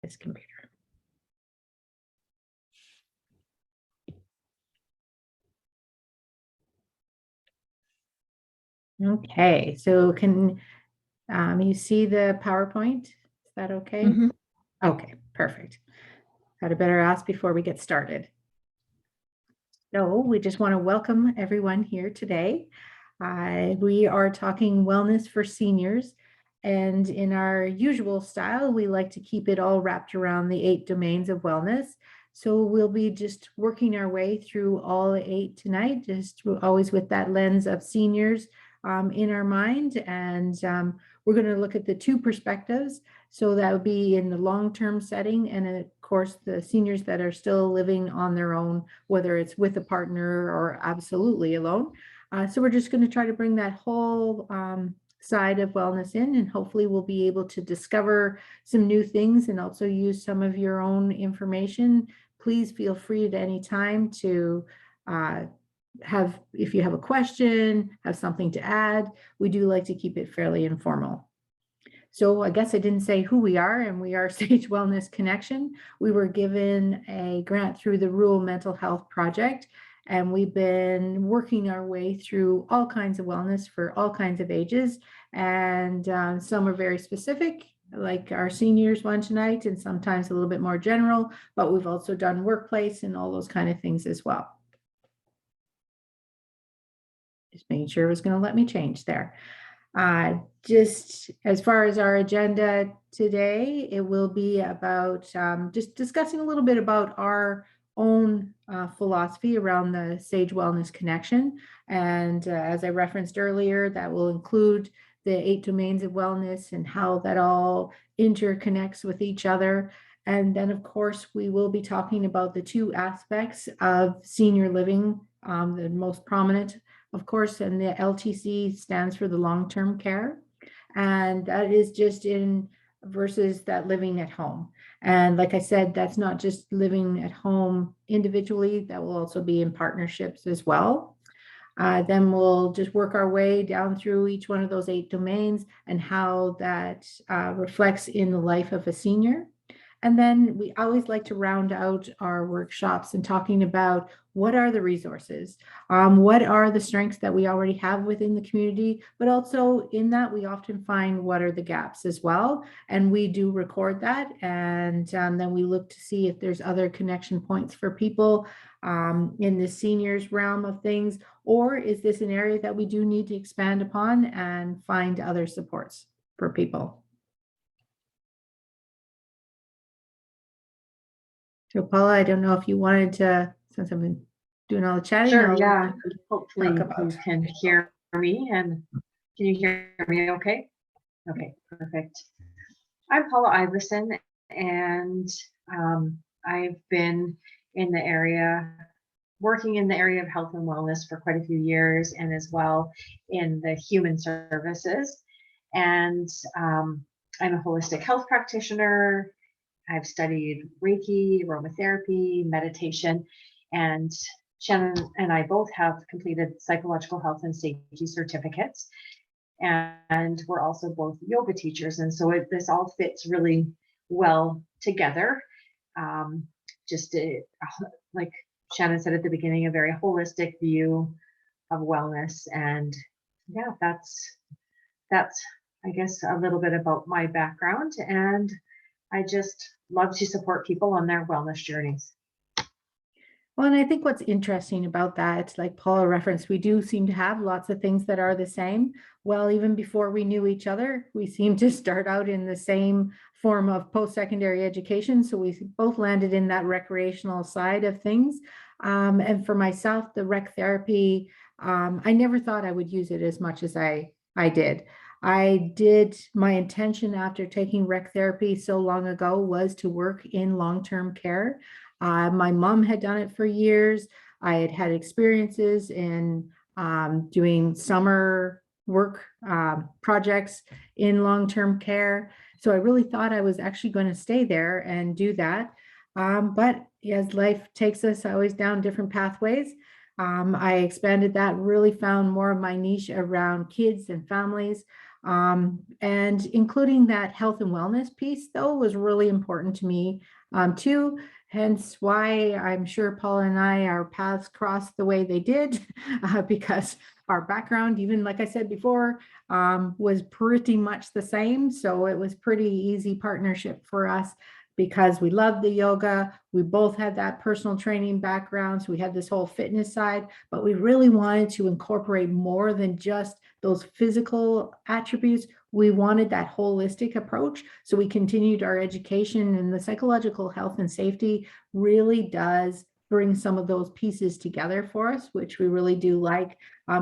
this computer. Okay, so can you see the PowerPoint? Is that okay? Mhm. Okay, perfect. Had a better ask before we get started. So we just want to welcome everyone here today. We are talking wellness for seniors, and in our usual style, we like to keep it all wrapped around the 8 domains of wellness. So we'll be just working our way through all 8 tonight, just always with that lens of seniors in our mind. And we're going to look at the 2 perspectives. So that would be in the long-term setting, and of course, the seniors that are still living on their own, whether it's with a partner or absolutely alone. So we're just going to try to bring that whole side of wellness in, and hopefully we'll be able to discover some new things and also use some of your own information. Please feel free at any time to if you have a question, have something to add. We do like to keep it fairly informal. So I guess I didn't say who we are, and we are Sage Wellness Connection. We were given a grant through the Rural Mental Health Project, and we've been working our way through all kinds of wellness for all kinds of ages. And some are very specific, like our seniors one tonight, and sometimes a little bit more general, but we've also done workplace and all those kind of things as well. Just making sure it was going to let me change there. Just as far as our agenda today, it will be about just discussing a little bit about our own philosophy around the Sage Wellness Connection. And as I referenced earlier, that will include the 8 domains of wellness and how that all interconnects with each other. And then, of course, we will be talking about the 2 aspects of senior living, the most prominent, of course, and the LTC stands for the long-term care. And that is just in versus that living at home. And like I said, that's not just living at home individually, that will also be in partnerships as well. Then we'll just work our way down through each one of those 8 domains and how that reflects in the life of a senior. And then we always like to round out our workshops and talking about what are the resources, what are the strengths that we already have within the community, but also in that we often find what are the gaps as well. And we do record that, and then we look to see if there's other connection points for people in the seniors realm of things, or is this an area that we do need to expand upon and find other supports for people. So Paula, I don't know if you wanted to, since I've been doing all the chatting. Sure, yeah. Hopefully you can hear me, and can you hear me okay? Okay, perfect. I'm Paula Iverson, and I've been in the area, working in the area of health and wellness for quite a few years, and as well in the human services. And I'm a holistic health practitioner. I've studied Reiki, aromatherapy, meditation, and Shannon and I both have completed psychological health and safety certificates. And we're also both yoga teachers. And so this all fits really well together. Like Shannon said at the beginning, a very holistic view of wellness. And yeah, that's I guess a little bit about my background. And I just love to support people on their wellness journeys. Well, and I think what's interesting about that, like Paula referenced, we do seem to have lots of things that are the same. Well, even before we knew each other, we seem to start out in the same form of post-secondary education. So we both landed in that recreational side of things. And for myself, the rec therapy, I never thought I would use it as much as I did. My intention after taking rec therapy so long ago was to work in long-term care. My mom had done it for years. I had had experiences in doing summer work projects in long-term care. So I really thought I was actually going to stay there and do that. But as life takes us always down different pathways, I expanded that, really found more of my niche around kids and families. And including that health and wellness piece, though, was really important to me too. Hence why I'm sure Paula and our paths crossed the way they did, because our background, even like I said before, was pretty much the same. So it was pretty easy partnership for us because we loved the yoga. We both had that personal training background. So we had this whole fitness side, but we really wanted to incorporate more than just those physical attributes. We wanted that holistic approach. So we continued our education, and the psychological health and safety really does bring some of those pieces together for us, which we really do like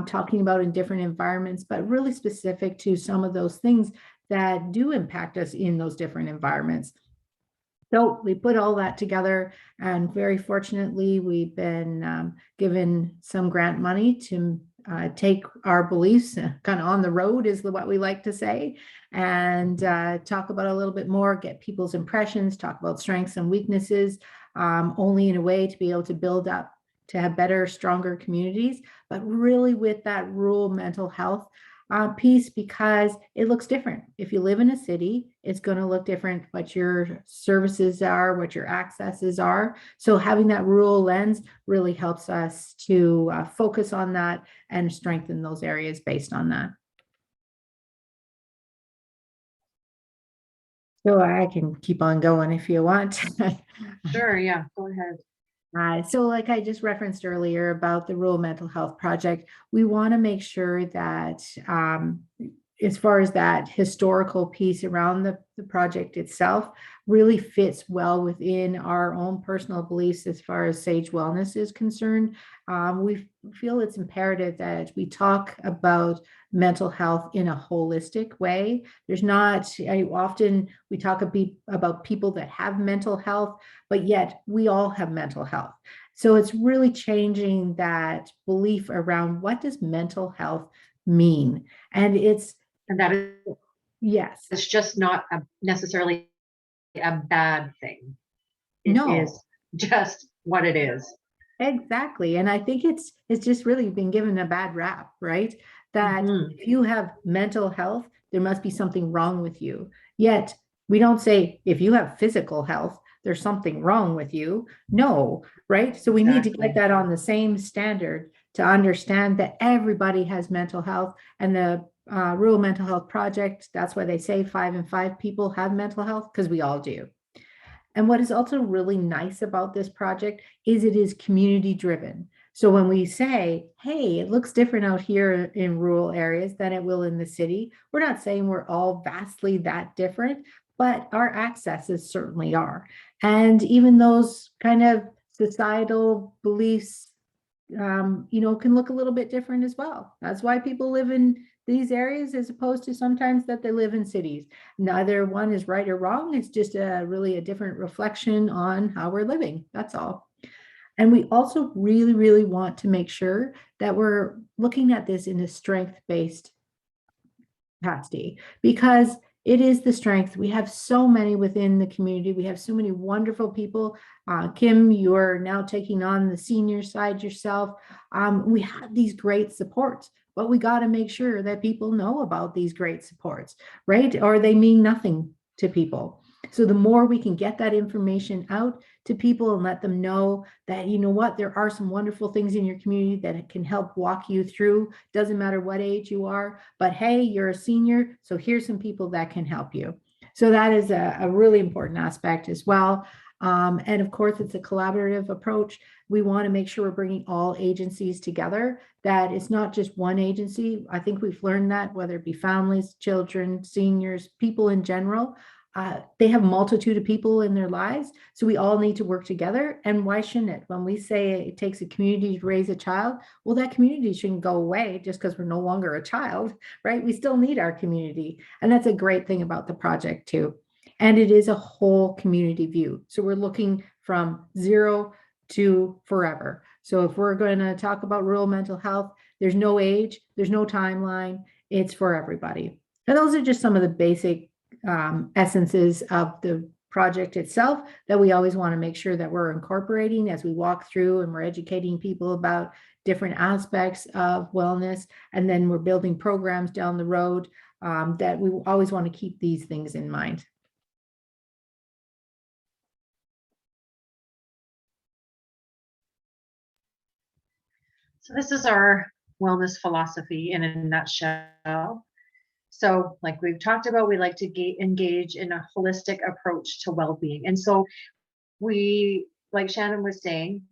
talking about in different environments, but really specific to some of those things that do impact us in those different environments. So we put all that together, and very fortunately, we've been given some grant money to take our beliefs kind of on the road, is what we like to say, and talk about a little bit more, get people's impressions, talk about strengths and weaknesses, only in a way to be able to build up, to have better, stronger communities, but really with that rural mental health piece, because it looks different. If you live in a city, it's going to look different what your services are, what your accesses are. So having that rural lens really helps us to focus on that and strengthen those areas based on that. So I can keep on going if you want. Sure, yeah, go ahead. So like I just referenced earlier about the Rural Mental Health Project, we want to make sure that as far as that historical piece around the project itself really fits well within our own personal beliefs as far as Sage Wellness is concerned. We feel it's imperative that we talk about mental health in a holistic way. There's not, often we talk about people that have mental health, but yet we all have mental health. So it's really changing that belief around what does mental health mean? And that is, yes, it's just not necessarily a bad thing. It is just what it is. Exactly. And I think it's just really been given a bad rap, right? That if you have mental health, there must be something wrong with you. Yet we don't say if you have physical health, there's something wrong with you. No, right? So we need to get that on the same standard to understand that everybody has mental health. And the Rural Mental Health Project, that's why they say 5 in 5 people have mental health, because we all do. And what is also really nice about this project is it is community driven. So when we say, hey, it looks different out here in rural areas than it will in the city, we're not saying we're all vastly that different, but our accesses certainly are. And even those kind of societal beliefs, can look a little bit different as well. That's why people live in these areas as opposed to sometimes that they live in cities. Neither one is right or wrong. It's just really a different reflection on how we're living. That's all. And we also really, really want to make sure that we're looking at this in a strength-based capacity, because it is the strength. We have so many within the community. We have so many wonderful people. Kim, you're now taking on the senior side yourself. We have these great supports, but we got to make sure that people know about these great supports, right? Or they mean nothing to people. So the more we can get that information out to people and let them know that, you know what, there are some wonderful things in your community that can help walk you through. Doesn't matter what age you are, but hey, you're a senior, so here's some people that can help you. So that is a really important aspect as well. And of course, it's a collaborative approach. We want to make sure we're bringing all agencies together, that it's not just one agency. I think we've learned that, whether it be families, children, seniors, people in general, they have a multitude of people in their lives. So we all need to work together. And why shouldn't it? When we say it takes a community to raise a child, well, that community shouldn't go away just because we're no longer a child, right? We still need our community. And that's a great thing about the project too. And it is a whole community view. So we're looking from 0 to forever. So if we're going to talk about rural mental health, there's no age, there's no timeline, it's for everybody. And those are just some of the basic essences of the project itself that we always want to make sure that we're incorporating as we walk through, and we're educating people about different aspects of wellness. And then we're building programs down the road that we always want to keep these things in mind. So this is our wellness philosophy in a nutshell. So like we've talked about, we like to engage in a holistic approach to well-being. And so we, like Shannon was saying,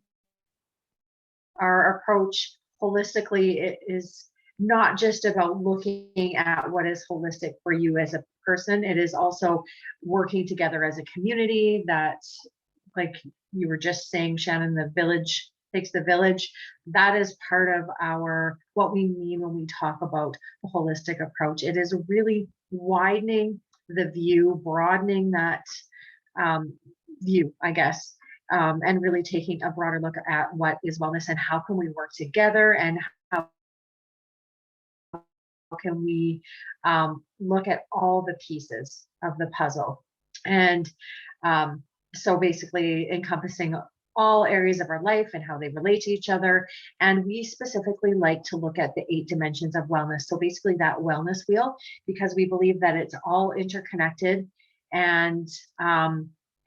our approach holistically is not just about looking at what is holistic for you as a person. It is also working together as a community that, like you were just saying, Shannon, the village takes the village. That is part of what we mean when we talk about the holistic approach. It is really widening the view, broadening that view, I guess, and really taking a broader look at what is wellness and how can we work together, and how can we look at all the pieces of the puzzle. And so basically encompassing all areas of our life and how they relate to each other. And we specifically like to look at the 8 dimensions of wellness. So basically that wellness wheel, because we believe that it's all interconnected, and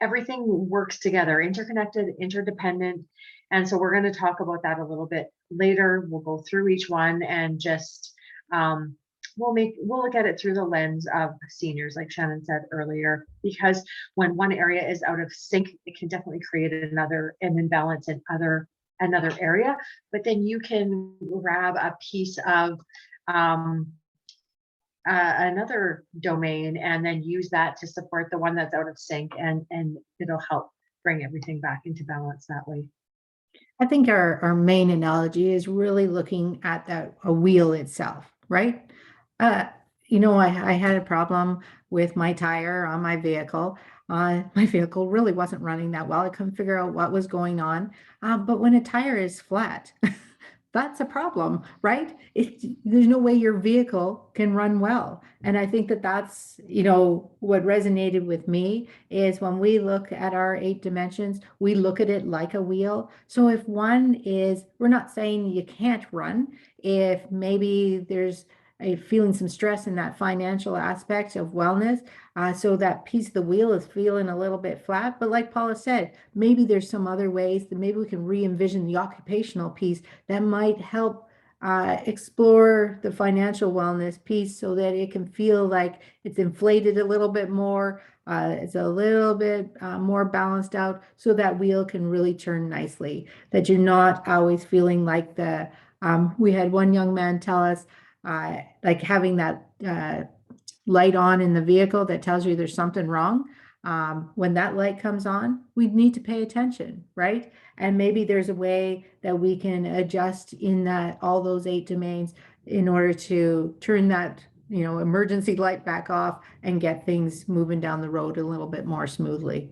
everything works together, interconnected, interdependent. And so we're going to talk about that a little bit later. We'll go through each one and just we'll look at it through the lens of seniors, like Shannon said earlier, because when one area is out of sync, it can definitely create an imbalance in another area. But then you can grab a piece of another domain and then use that to support the one that's out of sync, and it'll help bring everything back into balance that way. I think our main analogy is really looking at a wheel itself, right? I had a problem with my tire on my vehicle. My vehicle really wasn't running that well. I couldn't figure out what was going on. But when a tire is flat, that's a problem, right? There's no way your vehicle can run well. And I think that's, what resonated with me is when we look at our 8 dimensions, we look at it like a wheel. So if one is, we're not saying you can't run, if maybe there's feeling some stress in that financial aspect of wellness. So that piece of the wheel is feeling a little bit flat. But like Paula said, maybe there's some other ways that maybe we can re-envision the occupational piece that might help explore the financial wellness piece so that it can feel like it's inflated a little bit more. It's a little bit more balanced out so that wheel can really turn nicely, that you're not always feeling like we had one young man tell us, like having that light on in the vehicle that tells you there's something wrong. When that light comes on, we need to pay attention, right? And maybe there's a way that we can adjust in all those 8 domains in order to turn that, emergency light back off and get things moving down the road a little bit more smoothly.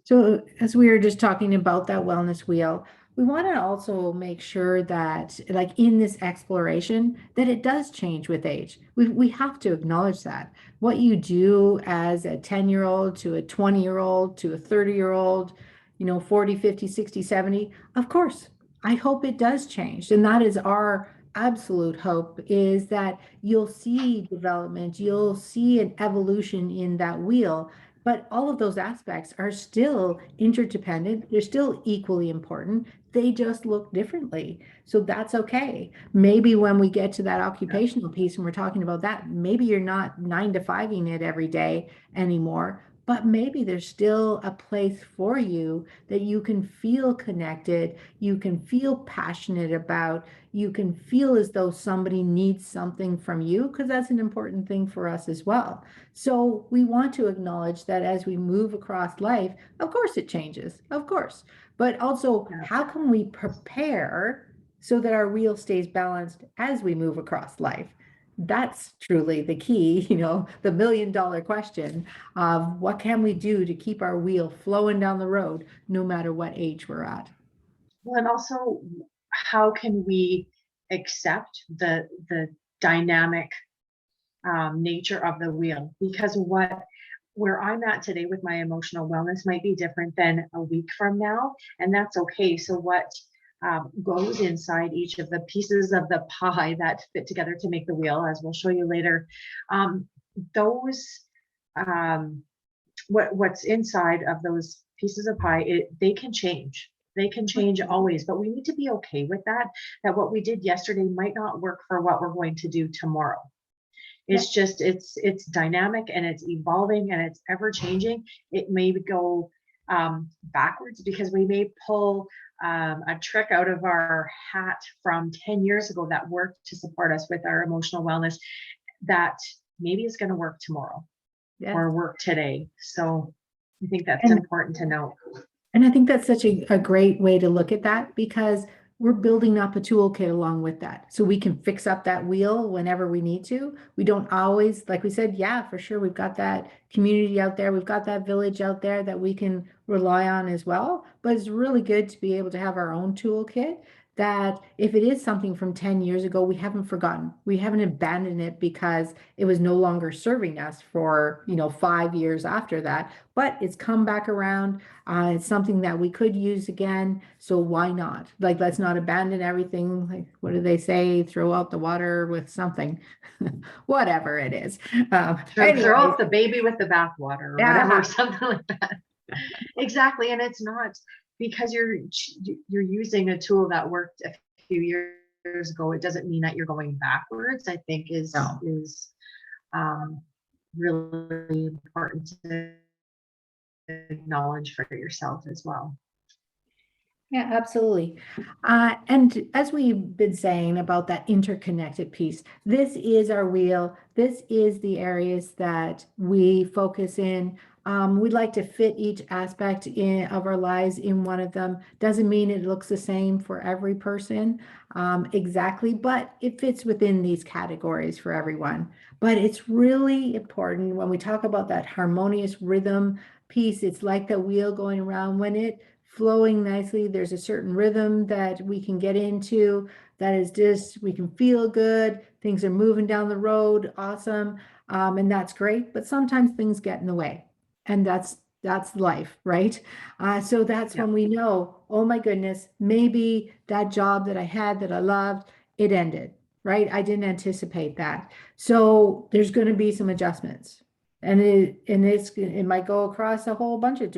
So as we were just talking about that wellness wheel, we want to also make sure that, like in this exploration, that it does change with age. We have to acknowledge that. What you do as a 10-year-old to a 20-year-old to a 30-year-old, 40, 50, 60, 70, of course, I hope it does change. And that is our absolute hope, is that you'll see development, you'll see an evolution in that wheel. But all of those aspects are still interdependent. They're still equally important. They just look differently. So that's okay. Maybe when we get to that occupational piece and we're talking about that, maybe you're not 9 to 5ing it every day anymore, but maybe there's still a place for you that you can feel connected, you can feel passionate about, you can feel as though somebody needs something from you, because that's an important thing for us as well. So we want to acknowledge that as we move across life, of course it changes, of course, but also how can we prepare so that our wheel stays balanced as we move across life? That's truly the key, the $1 million question of what can we do to keep our wheel flowing down the road, no matter what age we're at. Well, and also, how can we accept the dynamic nature of the wheel? Because where I'm at today with my emotional wellness might be different than a week from now, and that's okay. So what goes inside each of the pieces of the pie that fit together to make the wheel, as we'll show you later. Those what's inside of those pieces of pie, they can change. They can change always, but we need to be okay with that, that what we did yesterday might not work for what we're going to do tomorrow. It's just, it's dynamic and it's evolving and it's ever changing. It may go backwards because we may pull a trick out of our hat from 10 years ago that worked to support us with our emotional wellness that maybe is going to work tomorrow or work today. So I think that's important to know. And I think that's such a great way to look at that, because we're building up a toolkit along with that. So we can fix up that wheel whenever we need to. We don't always, like we said, yeah, for sure, we've got that community out there. We've got that village out there that we can rely on as well. But it's really good to be able to have our own toolkit, that if it is something from 10 years ago, we haven't forgotten. We haven't abandoned it because it was no longer serving us for, 5 years after that, but it's come back around. It's something that we could use again. So why not? Like, let's not abandon everything. Like, what do they say? Throw out the water with something, whatever it is. Throw out the baby with the bathwater or whatever, something like that. Exactly. And it's not because you're using a tool that worked a few years ago. It doesn't mean that you're going backwards. I think is really important to acknowledge for yourself as well. Yeah, absolutely. And as we've been saying about that interconnected piece, this is our wheel. This is the areas that we focus in. We'd like to fit each aspect of our lives in one of them. Doesn't mean it looks the same for every person exactly, but it fits within these categories for everyone. But it's really important when we talk about that harmonious rhythm piece. It's like the wheel going around. When it flowing nicely, there's a certain rhythm that we can get into that is just, we can feel good, things are moving down the road, awesome, and that's great. But sometimes things get in the way, and that's life, right? So that's when we know, oh my goodness, maybe that job that I had that I loved, it ended, right? I didn't anticipate that. So there's going to be some adjustments, and it might go across a whole bunch of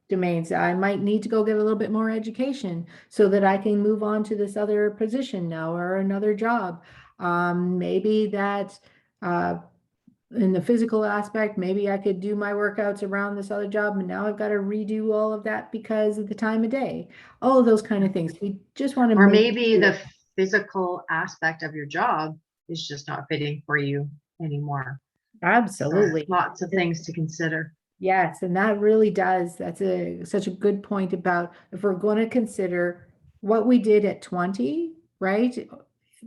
domains. I might need to go get a little bit more education so that I can move on to this other position now or another job. Maybe that in the physical aspect, maybe I could do my workouts around this other job, and now I've got to redo all of that because of the time of day. All of those kind of things. We just want to or maybe the physical aspect of your job is just not fitting for you anymore. Absolutely. So lots of things to consider. Yes, and that really does. That's such a good point about if we're going to consider what we did at 20, right? It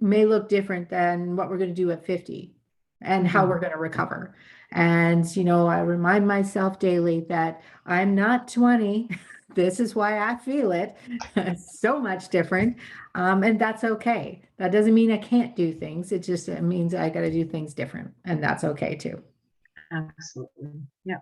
may look different than what we're going to do at 50 and how we're going to recover. And, I remind myself daily that I'm not 20. This is why I feel it. It's so much different. And that's okay. That doesn't mean I can't do things. It means I got to do things different. And that's okay too. Absolutely. Yeah.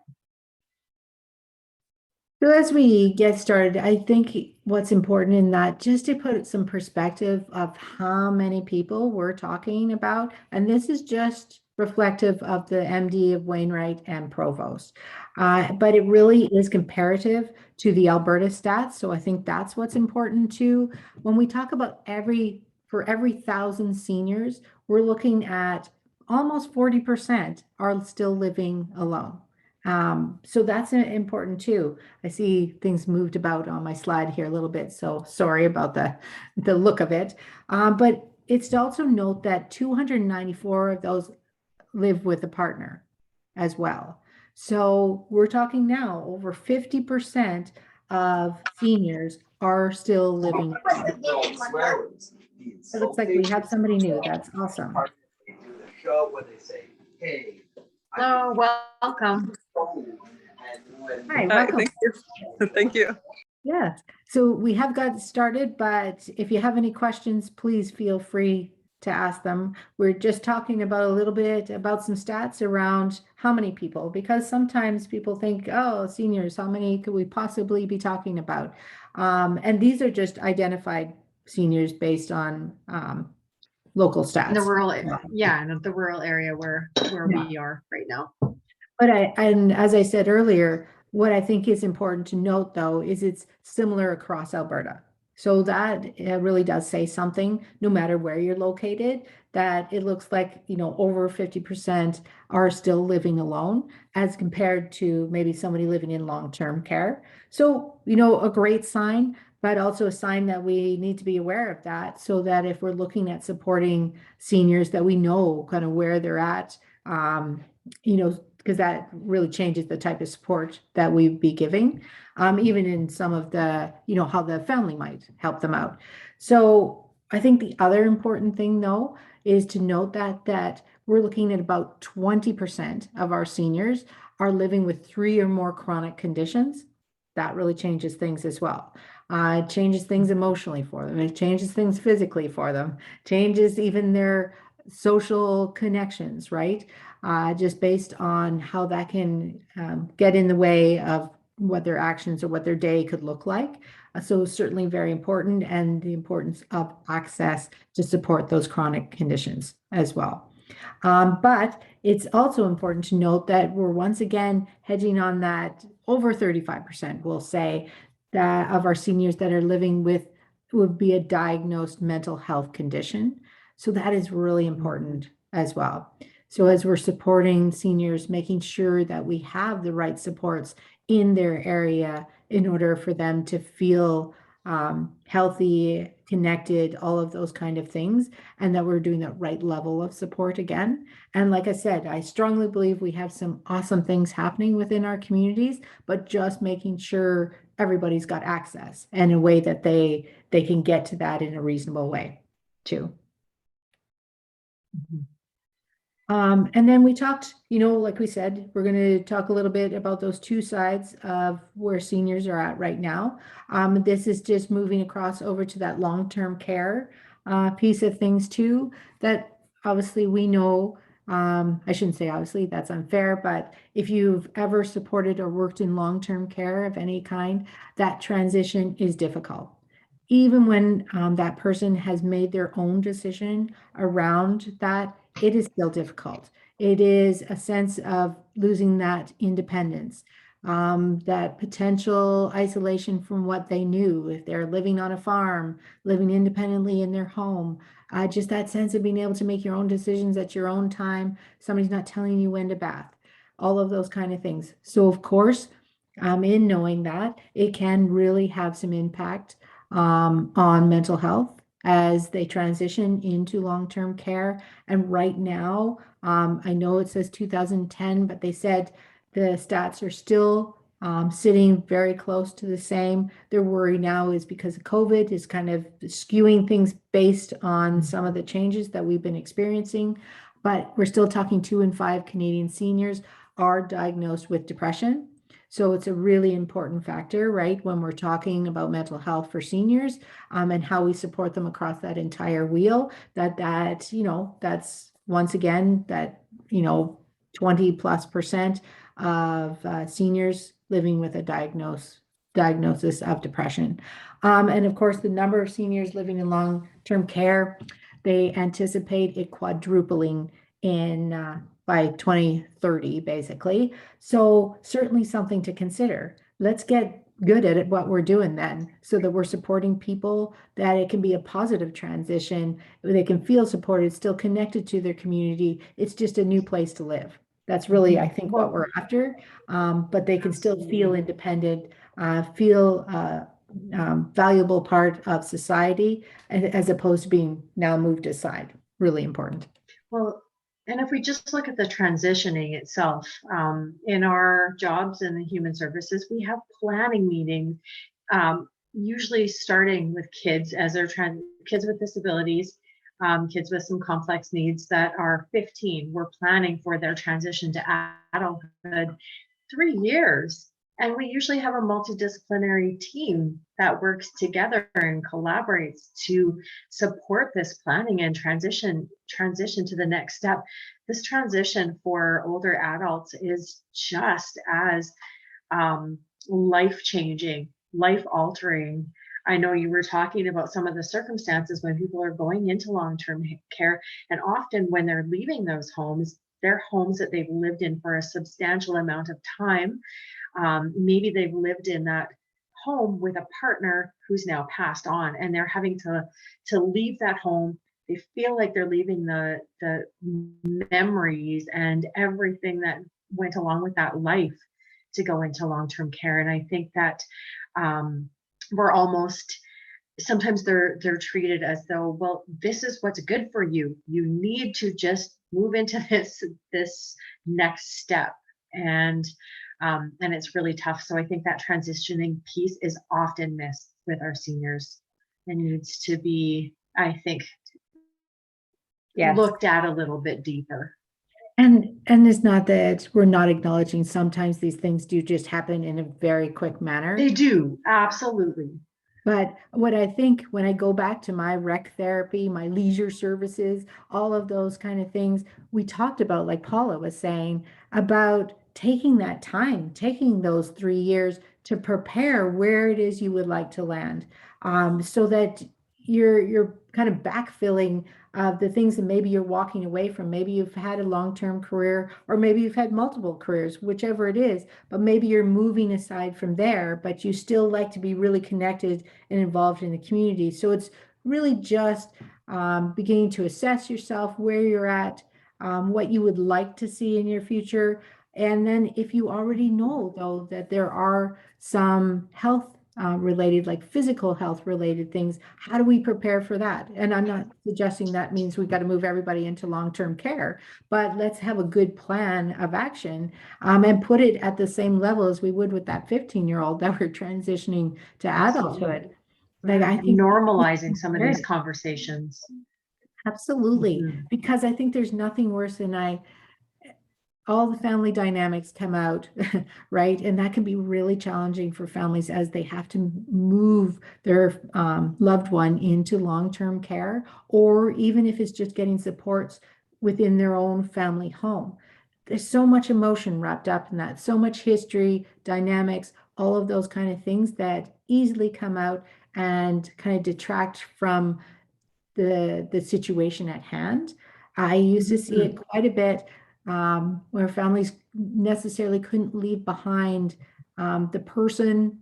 So as we get started, I think what's important in that, just to put some perspective of how many people we're talking about, and this is just reflective of the MD of Wainwright and Provost, but it really is comparative to the Alberta stats. So I think that's what's important too. When we talk about for every 1,000 seniors, we're looking at almost 40% are still living alone. So that's important too. I see things moved about on my slide here a little bit, so sorry about the look of it. But it's to also note that 294 of those live with a partner as well. So we're talking now over 50% of seniors are still living alone. It looks like we have somebody new. That's awesome. Oh, welcome. Hi, welcome. Thank you. Thank you. Yeah, so we have got started, but if you have any questions, please feel free to ask them. We're just talking about a little bit about some stats around how many people, because sometimes people think, oh, seniors, how many could we possibly be talking about? And these are just identified seniors based on local In the stats. rural, yeah, in the rural area where we are right now. But and as I said earlier, what I think is important to note though is it's similar across Alberta. So that it really does say something, no matter where you're located, that it looks like, over 50% are still living alone as compared to maybe somebody living in long-term care. So, a great sign, but also a sign that we need to be aware of that so that if we're looking at supporting seniors, that we know kind of where they're at, because that really changes the type of support that we'd be giving, even in some of the, how the family might help them out. So I think the other important thing, though, is to note that we're looking at about 20% of our seniors are living with 3 or more chronic conditions. That really changes things as well. It changes things emotionally for them. It changes things physically for them. Changes even their social connections, right? Just based on how that can get in the way of what their actions or what their day could look like. So certainly very important, and the importance of access to support those chronic conditions as well. But it's also important to note that we're once again hedging on that over 35%, we'll say, that of our seniors that are living with would be a diagnosed mental health condition. So that is really important as well. So as we're supporting seniors, making sure that we have the right supports in their area in order for them to feel healthy, connected, all of those kind of things, and that we're doing that right level of support again. And like I said, I strongly believe we have some awesome things happening within our communities, but just making sure everybody's got access and a way that they can get to that in a reasonable way too. Mm-hmm. And then we talked, like we said, we're going to talk a little bit about those two sides of where seniors are at right now. This is just moving across over to that long-term care piece of things too, that obviously we know, I shouldn't say obviously, that's unfair, but if you've ever supported or worked in long-term care of any kind, that transition is difficult. Even when that person has made their own decision around that, it is still difficult. It is a sense of losing that independence, that potential isolation from what they knew. If they're living on a farm, living independently in their home, just that sense of being able to make your own decisions at your own time. Somebody's not telling you when to bath, all of those kind of things. So of course, in knowing that, it can really have some impact on mental health as they transition into long-term care. And right now, I know it says 2010, but they said the stats are still sitting very close to the same. Their worry now is because of COVID is kind of skewing things based on some of the changes that we've been experiencing. But we're still talking 2 in 5 Canadian seniors are diagnosed with depression. So it's a really important factor, right, when we're talking about mental health for seniors, and how we support them across that entire wheel, that's once again, 20+% of seniors living with a diagnosis of depression. And of course, the number of seniors living in long-term care, they anticipate it quadrupling in by 2030, basically. So certainly something to consider. Let's get good at it, what we're doing then, so that we're supporting people, that it can be a positive transition. They can feel supported, still connected to their community. It's just a new place to live. That's really, I think, what we're after. But they can still feel independent, feel valuable part of society, as opposed to being now moved aside. Really important. Well, and if we just look at the transitioning itself, in our jobs in the human services, we have planning meetings, usually starting with kids as they're kids with disabilities, kids with some complex needs that are 15. We're planning for their transition to adulthood 3 years. And we usually have a multidisciplinary team that works together and collaborates to support this planning and transition to the next step. This transition for older adults is just as life-changing, life-altering I know you were talking about some of the circumstances when people are going into long-term care, and often when they're leaving those homes, they're homes that they've lived in for a substantial amount of time. Maybe they've lived in that home with a partner who's now passed on, and they're having to leave that home. They feel like they're leaving the memories and everything that went along with that life to go into long-term care. And I think that we're almost, sometimes they're treated as though, well, this is what's good for you. You need to just move into this next step. And it's really tough. So I think that transitioning piece is often missed with our seniors and needs to be, I think, Yes. looked at a little bit deeper. And it's not that we're not acknowledging sometimes these things do just happen in a very quick manner. They do, absolutely. But what I think when I go back to my rec therapy, my leisure services, all of those kind of things, we talked about, like Paula was saying, about taking that time, taking those 3 years to prepare where it is you would like to land, so that you're kind of backfilling the things that maybe you're walking away from. Maybe you've had a long-term career, or maybe you've had multiple careers, whichever it is, but maybe you're moving aside from there, but you still like to be really connected and involved in the community. So it's really just beginning to assess yourself, where you're at, what you would like to see in your future. And then if you already know, though, that there are some health related, like physical health related things, how do we prepare for that? And I'm not suggesting that means we've got to move everybody into long-term care, but let's have a good plan of action, and put it at the same level as we would with that 15-year-old that we're transitioning to adulthood. Like, I think normalizing some of these conversations. Absolutely. Because I think there's nothing worse than all the family dynamics come out, right? And that can be really challenging for families as they have to move their loved one into long-term care, or even if it's just getting supports within their own family home. There's so much emotion wrapped up in that, so much history, dynamics, all of those kind of things that easily come out and kind of detract from the situation at hand. I used to see it quite a bit, where families necessarily couldn't leave behind the person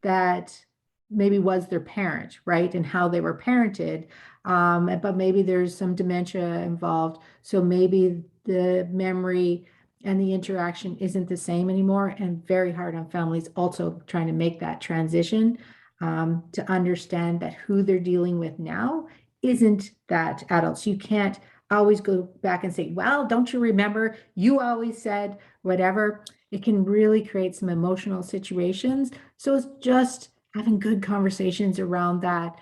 that maybe was their parent, right? And how they were parented. But maybe there's some dementia involved. So maybe the memory and the interaction isn't the same anymore, and very hard on families also trying to make that transition, to understand that who they're dealing with now isn't that adults. You can't always go back and say, well, don't you remember? You always said whatever. It can really create some emotional situations. So it's just having good conversations around that.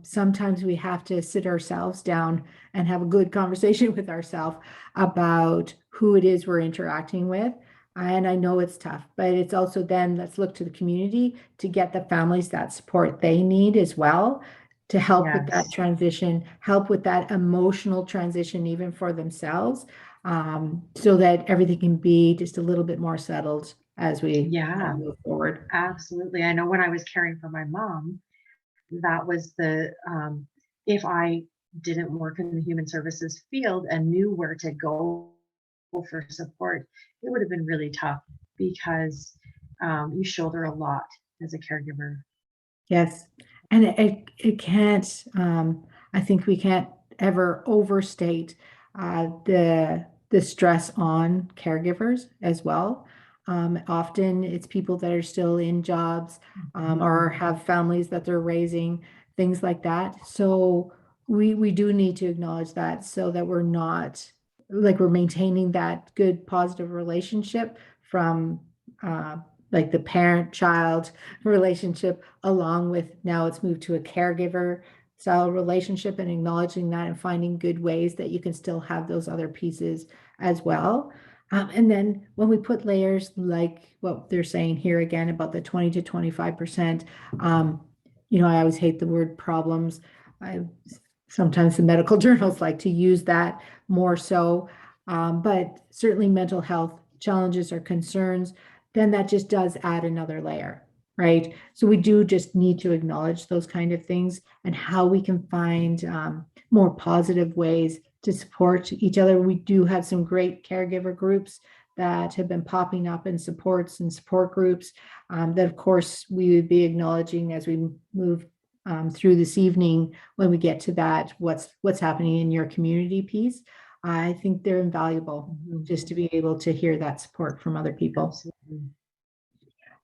Sometimes we have to sit ourselves down and have a good conversation with ourselves about who it is we're interacting with. And I know it's tough, but it's also then let's look to the community to get the families that support they need as well, to help with that transition, help with that emotional transition, even for themselves, so that everything can be just a little bit more settled as we move forward. Absolutely. I know when I was caring for my mom, that was if I didn't work in the human services field and knew where to go for support, it would have been really tough, because you shoulder a lot as a caregiver. Yes. And it can't, I think we can't ever overstate the stress on caregivers as well. Often it's people that are still in jobs, or have families that they're raising, things like that. So we do need to acknowledge that, so that we're not, like, we're maintaining that good positive relationship from like the parent-child relationship, along with now it's moved to a caregiver style relationship, and acknowledging that and finding good ways that you can still have those other pieces as well. And then when we put layers, like what they're saying here again about the 20 to 25%, I always hate the word problems. Sometimes the medical journals like to use that more so, but certainly mental health challenges or concerns, then that just does add another layer. right? So we do just need to acknowledge those kind of things and how we can find more positive ways to support each other. We do have some great caregiver groups that have been popping up in supports and support groups that, of course, we would be acknowledging as we move through this evening when we get to that, what's happening in your community piece. I think they're invaluable just to be able to hear that support from other people. Absolutely.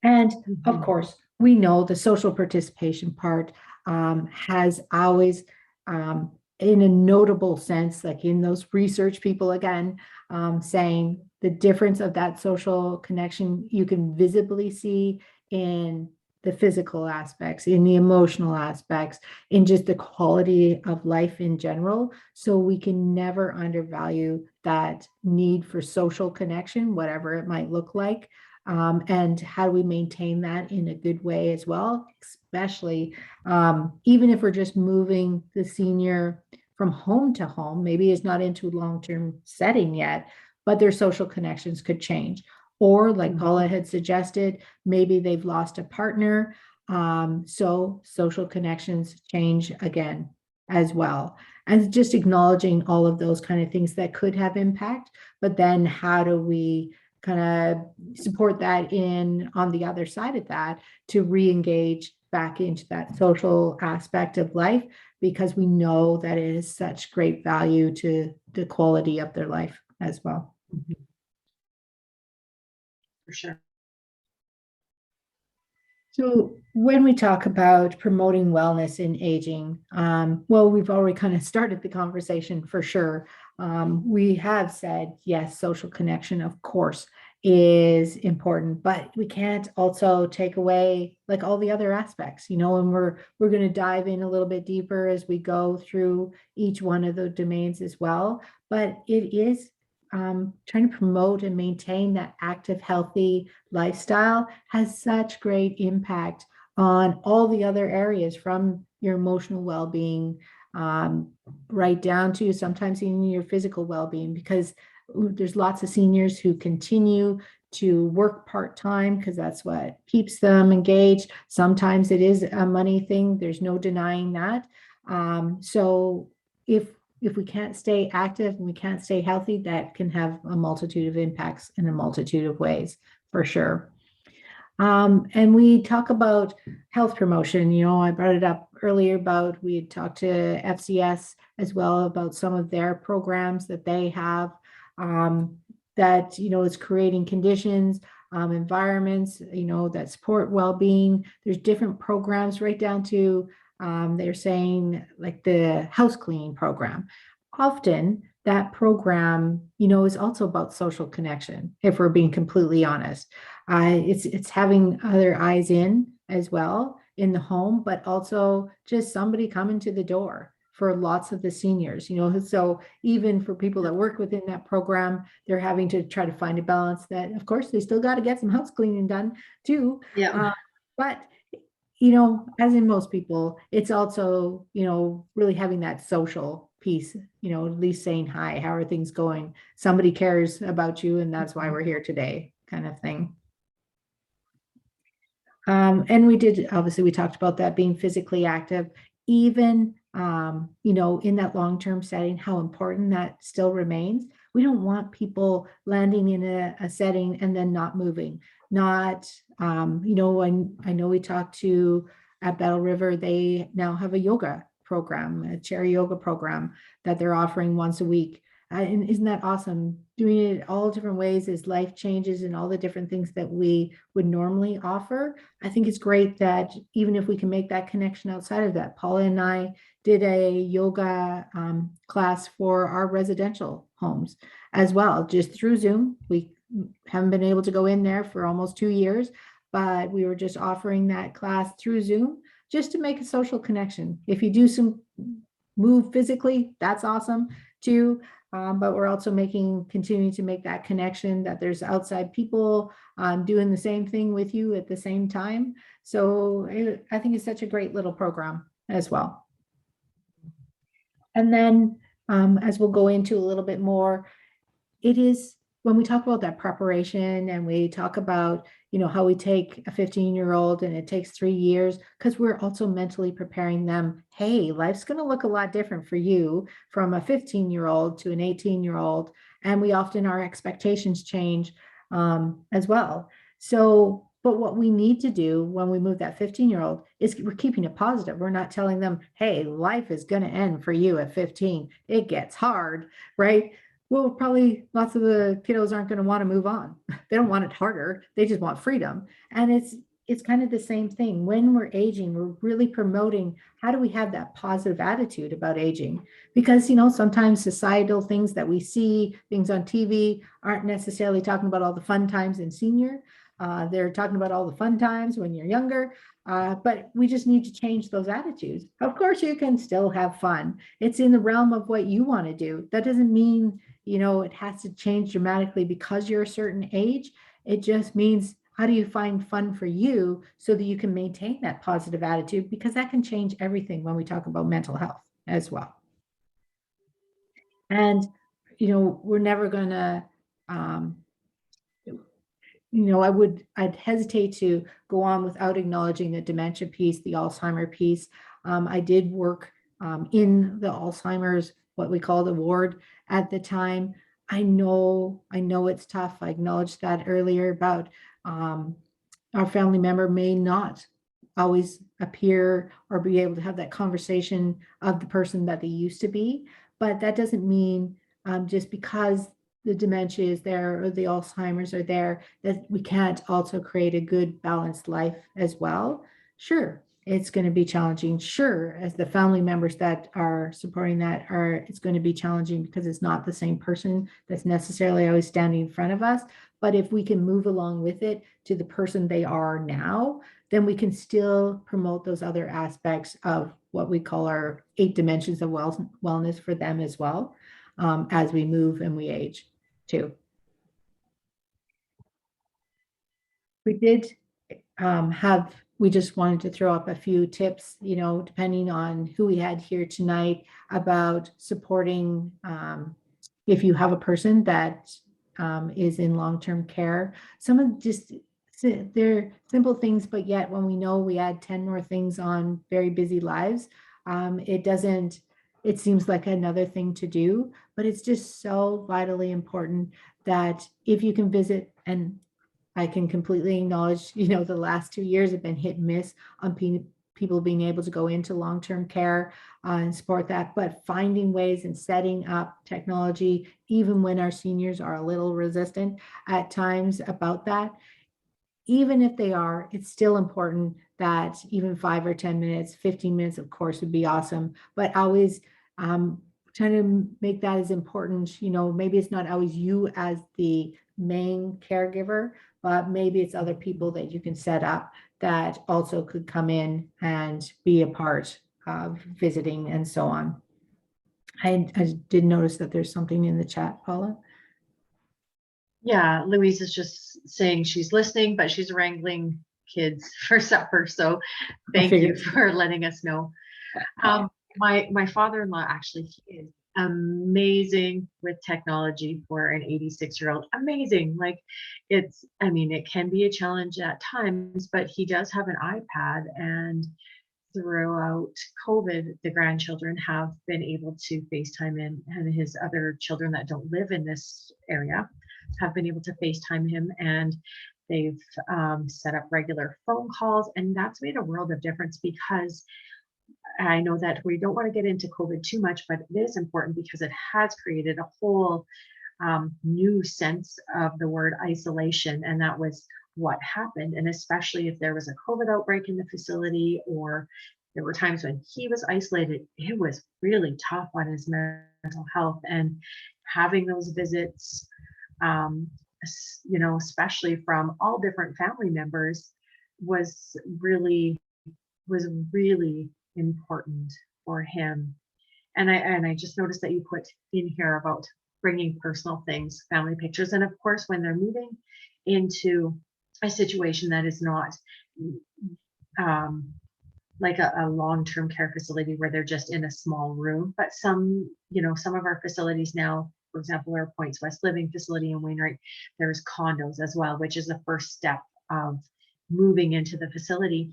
And of course, we know the social participation part has always, in a notable sense, like in those research people again, saying the difference of that social connection you can visibly see in the physical aspects, in the emotional aspects, in just the quality of life in general. So we can never undervalue that need for social connection, whatever it might look like. And how do we maintain that in a good way as well, especially even if we're just moving the senior from home to home, maybe it's not into a long-term setting yet, but their social connections could change. Or like Paula had suggested, maybe they've lost a partner. So social connections change again as well. And just acknowledging all of those kind of things that could have impact, but then how do we kind of support that in on the other side of that to re-engage back into that social aspect of life, because we know that it is such great value to the quality of their life as well. For sure. So when we talk about promoting wellness in aging, well, we've already kind of started the conversation for sure. We have said, yes, social connection, of course, is important, but we can't also take away like all the other aspects, and we're going to dive in a little bit deeper as we go through each one of the domains as well. But it is trying to promote and maintain that active, healthy lifestyle has such great impact on all the other areas, from your emotional well-being right down to sometimes even your physical well-being, because there's lots of seniors who continue to work part-time because that's what keeps them engaged. Sometimes it is a money thing. There's no denying that. So if we can't stay active and we can't stay healthy, that can have a multitude of impacts in a multitude of ways, for sure. And we talk about health promotion. I brought it up earlier about we had talked to FCS as well about some of their programs that they have that, is creating conditions, environments, that support well-being. There's different programs right down to they're saying like the house cleaning program. Often that program, is also about social connection, if we're being completely honest. It's having other eyes in as well in the home, but also just somebody coming to the door for lots of the seniors, so even for people that work within that program, they're having to try to find a balance that, of course, they still got to get some house cleaning done too. Yeah. But as in most people, it's also, really having that social piece, at least saying, hi, how are things going? Somebody cares about you, and that's why we're here today, kind of thing. And we talked about that being physically active, even, in that long-term setting, how important that still remains. We don't want people landing in a setting and then not moving, not, I know we talked to at Battle River, they now have a yoga program, a chair yoga program that they're offering once a week. And isn't that awesome? Doing it all different ways as life changes and all the different things that we would normally offer. I think it's great that even if we can make that connection outside of that. Paula and I did a yoga class for our residential homes as well, just through Zoom. We haven't been able to go in there for almost 2 years, but we were just offering that class through Zoom just to make a social connection. If you do some move physically, that's awesome too. But we're also continuing to make that connection that there's outside people doing the same thing with you at the same time. So I think it's such a great little program as well. And then as we'll go into a little bit more, it is when we talk about that preparation and we talk about, how we take a 15-year-old and it takes 3 years, because we're also mentally preparing them. Hey, life's going to look a lot different for you from a 15-year-old to an 18-year-old. And we often, our expectations change as well. So, but what we need to do when we move that 15-year-old is we're keeping it positive. We're not telling them, hey, life is going to end for you at 15. It gets hard, right? Well, probably lots of the kiddos aren't going to want to move on. They don't want it harder. They just want freedom. And it's kind of the same thing. When we're aging, we're really promoting how do we have that positive attitude about aging? Because, sometimes societal things that we see, things on TV, aren't necessarily talking about all the fun times in senior. They're talking about all the fun times when you're younger. But we just need to change those attitudes. Of course, you can still have fun. It's in the realm of what you want to do. That doesn't mean, it has to change dramatically because you're a certain age. It just means, how do you find fun for you so that you can maintain that positive attitude? Because that can change everything when we talk about mental health as well. And, we're never going to, I'd hesitate to go on without acknowledging the dementia piece, the Alzheimer piece. I did work in the Alzheimer's, what we call the ward at the time. I know it's tough. I acknowledged that earlier about our family member may not always appear or be able to have that conversation of the person that they used to be. But that doesn't mean just because the dementia is there or the Alzheimer's are there, that we can't also create a good balanced life as well. Sure, it's going to be challenging. Sure, as the family members that are supporting that it's going to be challenging because it's not the same person that's necessarily always standing in front of us. But if we can move along with it to the person they are now, then we can still promote those other aspects of what we call our 8 dimensions of wellness for them as well, as we move and we age too. We did we just wanted to throw up a few tips, depending on who we had here tonight, about supporting if you have a person that is in long-term care. Some of just, they're simple things, but yet when we know we add 10 more things on very busy lives, it seems like another thing to do, but it's just so vitally important that if you can visit, and I can completely acknowledge, the last 2 years have been hit and miss on people being able to go into long-term care and support that, but finding ways and setting up technology, even when our seniors are a little resistant at times about that. Even if they are, it's still important that even 5 or 10 minutes, 15 minutes, of course, would be awesome, but always trying to make that as important. Maybe it's not always you as the main caregiver, but maybe it's other people that you can set up that also could come in and be a part of visiting and so on. I did notice that there's something in the chat, Paula. Yeah, Louise is just saying she's listening, but she's wrangling kids for supper. So thank you for letting us know. My father-in-law, actually, he is amazing with technology for an 86-year-old. Amazing. Like it can be a challenge at times, but he does have an iPad, and throughout COVID, the grandchildren have been able to FaceTime in, and his other children that don't live in this area have been able to FaceTime him, and they've set up regular phone calls, and that's made a world of difference. Because I know that we don't want to get into COVID too much, but it is important because it has created a whole new sense of the word isolation, and that was what happened. And especially if there was a COVID outbreak in the facility, or there were times when he was isolated, it was really tough on his mental health. And having those visits, especially from all different family members, was really important for him. And I just noticed that you put in here about bringing personal things, family pictures. And of course, when they're moving into a situation that is not like a long-term care facility where they're just in a small room, but some of our facilities now for example, our Points West Living facility in Wainwright, there's condos as well, which is the first step of moving into the facility.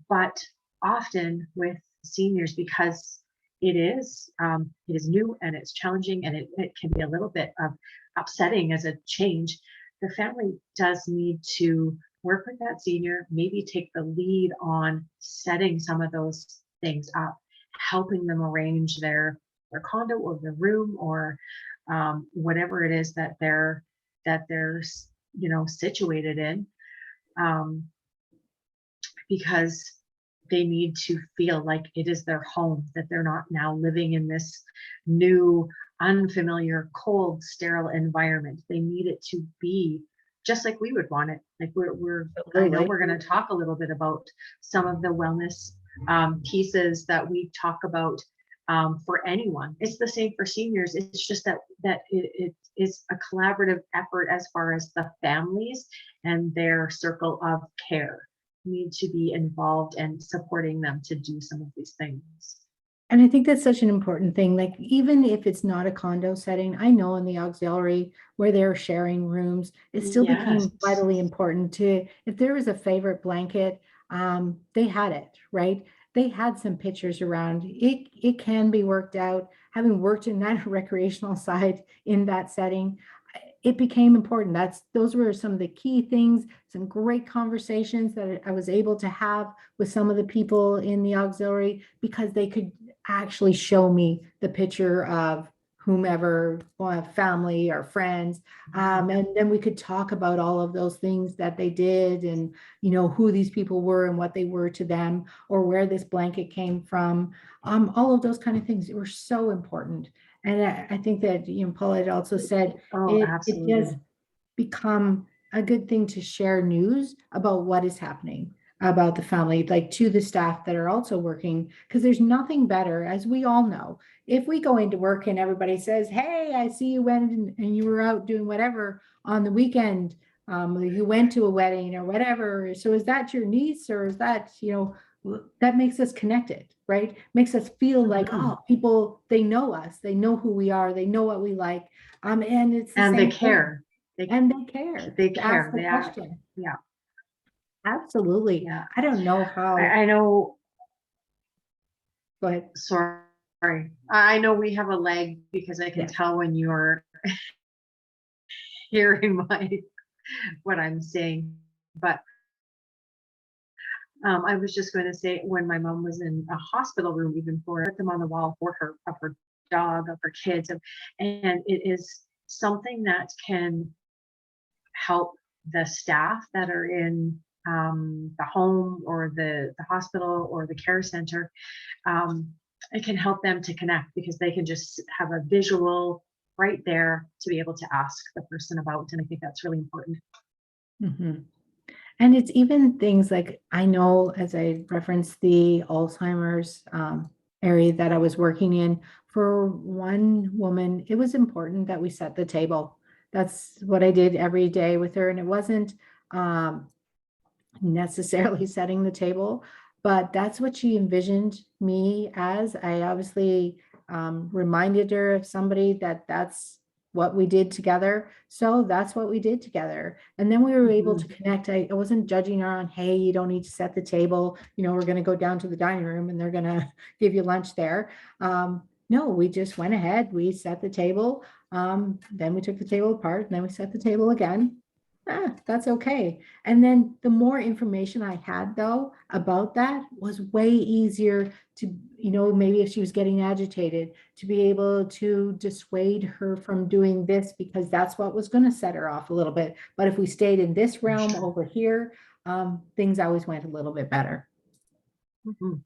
But often with seniors, because it is new and it's challenging, and it can be a little bit of upsetting as a change, the family does need to work with that senior, maybe take the lead on setting some of those things up, helping them arrange their condo or their room, or whatever it is that they're situated in, because they need to feel like it is their home, that they're not now living in this new, unfamiliar, cold, sterile environment. They need it to be just like we would want it. Like I know we're going to talk a little bit about some of the wellness pieces that we talk about for anyone. It's the same for seniors. It's just that it is a collaborative effort as far as the families and their circle of care need to be involved and supporting them to do some of these things. And I think that's such an important thing. Like, even if it's not a condo setting, I know in the auxiliary where they're sharing rooms, it still became vitally important to, if there was a favorite blanket, they had it, right? They had some pictures around. It can be worked out. Having worked in that recreational side in that setting, it became important. Those were some of the key things, some great conversations that I was able to have with some of the people in the auxiliary, because they could actually show me the picture of whomever, family or friends. And then we could talk about all of those things that they did, and, who these people were and what they were to them, or where this blanket came from. All of those kind of things were so important. And I think that, Paula had also said, it does become a good thing to share news about what is happening about the family, like to the staff that are also working, because there's nothing better, as we all know, if we go into work and everybody says, hey, I see you went and you were out doing whatever on the weekend, you went to a wedding or whatever. So is that your niece, or is that, that makes us connected, right? Makes us feel like, oh, people, they know us, they know who we are, they know what we like. And it's the same they care. They care. They to care. ask the question. Yeah. Absolutely. Yeah. I don't know how. I know. Go ahead. Sorry. I know we have a lag, because I can tell when you're hearing what I'm saying. But I was just going to say, when my mom was in a hospital room, even for them on the wall for her, of her dog, of her kids, and it is something that can help the staff that are in the home or the hospital or the care center. It can help them to connect, because they can just have a visual right there to be able to ask the person about. And I think that's really important. Mm-hmm. And it's even things like, I know, as I referenced the Alzheimer's area that I was working in, for one woman, it was important that we set the table. That's what I did every day with her. And it wasn't necessarily setting the table, but that's what she envisioned me as. I obviously reminded her of somebody that's what we did together. So that's what we did together. And then we were able to connect. I wasn't judging her on, hey, you don't need to set the table. We're going to go down to the dining room and they're going to give you lunch there. No, we just went ahead. We set the table. Then we took the table apart, and then we set the table again. That's okay. And then the more information I had, though, about that, was way easier to, maybe if she was getting agitated, to be able to dissuade her from doing this, because that's what was going to set her off a little bit. But if we stayed in this realm over here, things always went a little bit better. Well,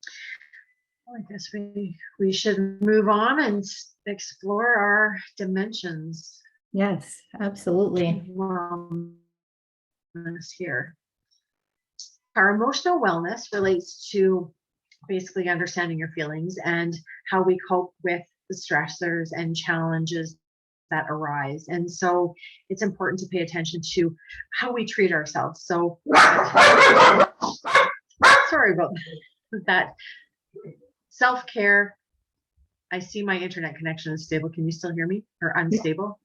I guess we should move on and explore our dimensions. Yes, absolutely. Here. Our emotional wellness relates to basically understanding your feelings and how we cope with the stressors and challenges that arise. And so it's important to pay attention to how we treat ourselves. So sorry about that. Self-care I see my internet connection is stable. Can you still hear me, or unstable?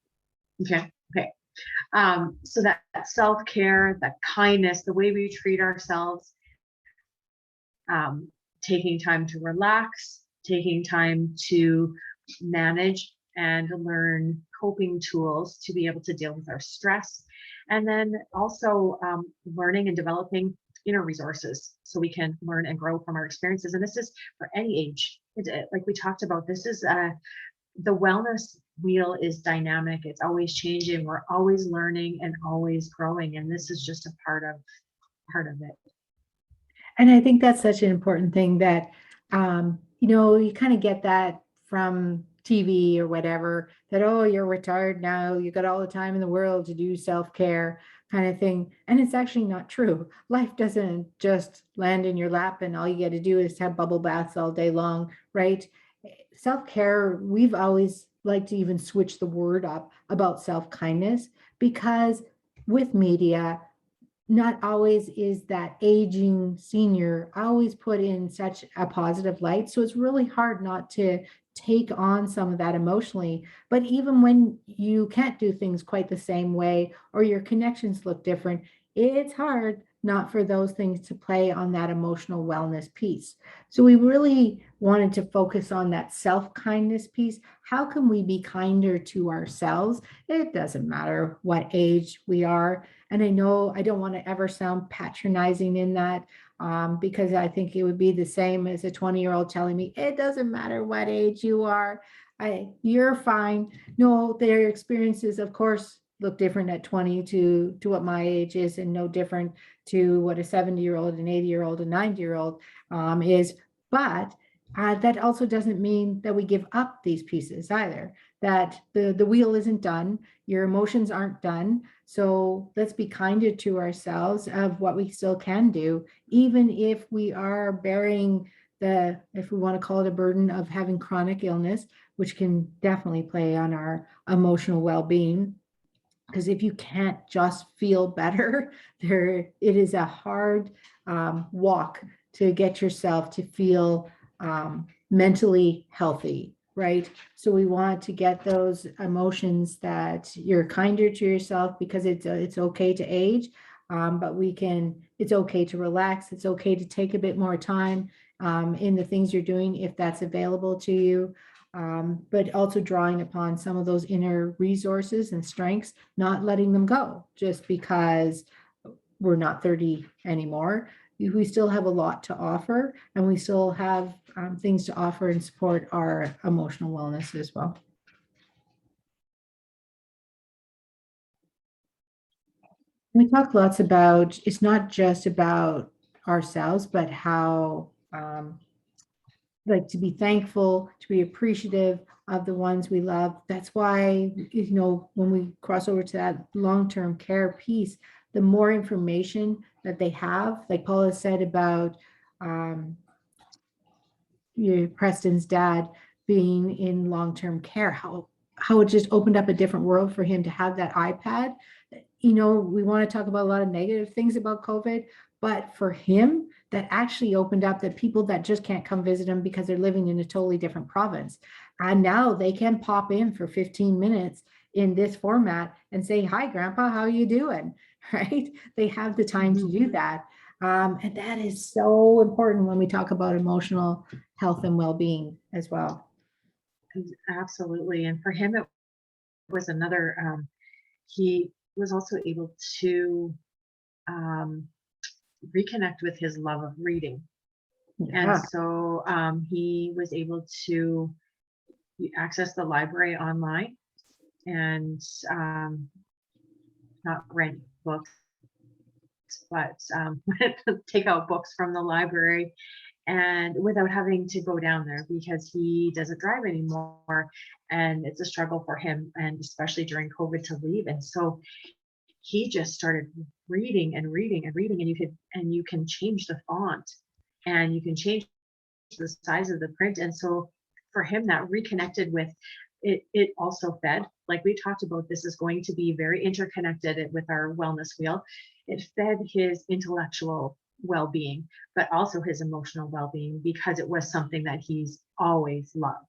Okay. Okay. So that self-care, that kindness, the way we treat ourselves, taking time to relax, taking time to manage and learn coping tools to be able to deal with our stress. And then also learning and developing inner resources so we can learn and grow from our experiences. And this is for any age. Like we talked about, this is the wellness wheel is dynamic. It's always changing. We're always learning and always growing. And this is just a part of it. And I think that's such an important thing that, you kind of get that from TV or whatever, that, oh, you're retired now, you got all the time in the world to do self-care kind of thing. And it's actually not true. Life doesn't just land in your lap and all you got to do is have bubble baths all day long, right? Self-care, we've always liked to even switch the word up about self-kindness, because with media, not always is that aging senior always put in such a positive light. So it's really hard not to take on some of that emotionally. But even when you can't do things quite the same way or your connections look different, it's hard not for those things to play on that emotional wellness piece. So we really wanted to focus on that self-kindness piece. How can we be kinder to ourselves? It doesn't matter what age we are. And I know I don't want to ever sound patronizing in that, because I think it would be the same as a 20-year-old telling me, it doesn't matter what age you are, you're fine. No, their experiences, of course, look different at 20 to what my age is, and no different to what a 70-year-old, an 80-year-old, a 90-year-old is. But that also doesn't mean that we give up these pieces either, that the wheel isn't done, your emotions aren't done. So let's be kinder to ourselves of what we still can do, even if we are bearing if we want to call it a burden of having chronic illness, which can definitely play on our emotional well-being. Because if you can't just feel better, it is a hard walk to get yourself to feel mentally healthy, right? So we want to get those emotions that you're kinder to yourself, because it's okay to age, but it's okay to relax. It's okay to take a bit more time in the things you're doing if that's available to you. But also drawing upon some of those inner resources and strengths, not letting them go just because we're not 30 anymore. We still have a lot to offer, and we still have things to offer and support our emotional wellness as well. We talk lots about, it's not just about ourselves, but how like to be thankful, to be appreciative of the ones we love. That's why, when we cross over to that long-term care piece, the more information that they have, like Paula said about Preston's dad being in long-term care, how it just opened up a different world for him to have that iPad. We want to talk about a lot of negative things about COVID, but for him, that actually opened up that people that just can't come visit him because they're living in a totally different province. And now they can pop in for 15 minutes in this format and say, hi, Grandpa, how you doing? Right? They have the time to do that. And that is so important when we talk about emotional health and well-being as well. Absolutely. And for him, it was another, he was also able to reconnect with his love of reading. Yeah. And so he was able to access the library online and not rent books, but take out books from the library, and without having to go down there, because he doesn't drive anymore and it's a struggle for him, and especially during COVID, to leave. And so he just started reading and reading and reading, and you can change the font and you can change the size of the print. And so for him, that reconnected with it. It also fed, like we talked about, this is going to be very interconnected with our wellness wheel. It fed his intellectual well-being, but also his emotional well-being, because it was something that he's always loved.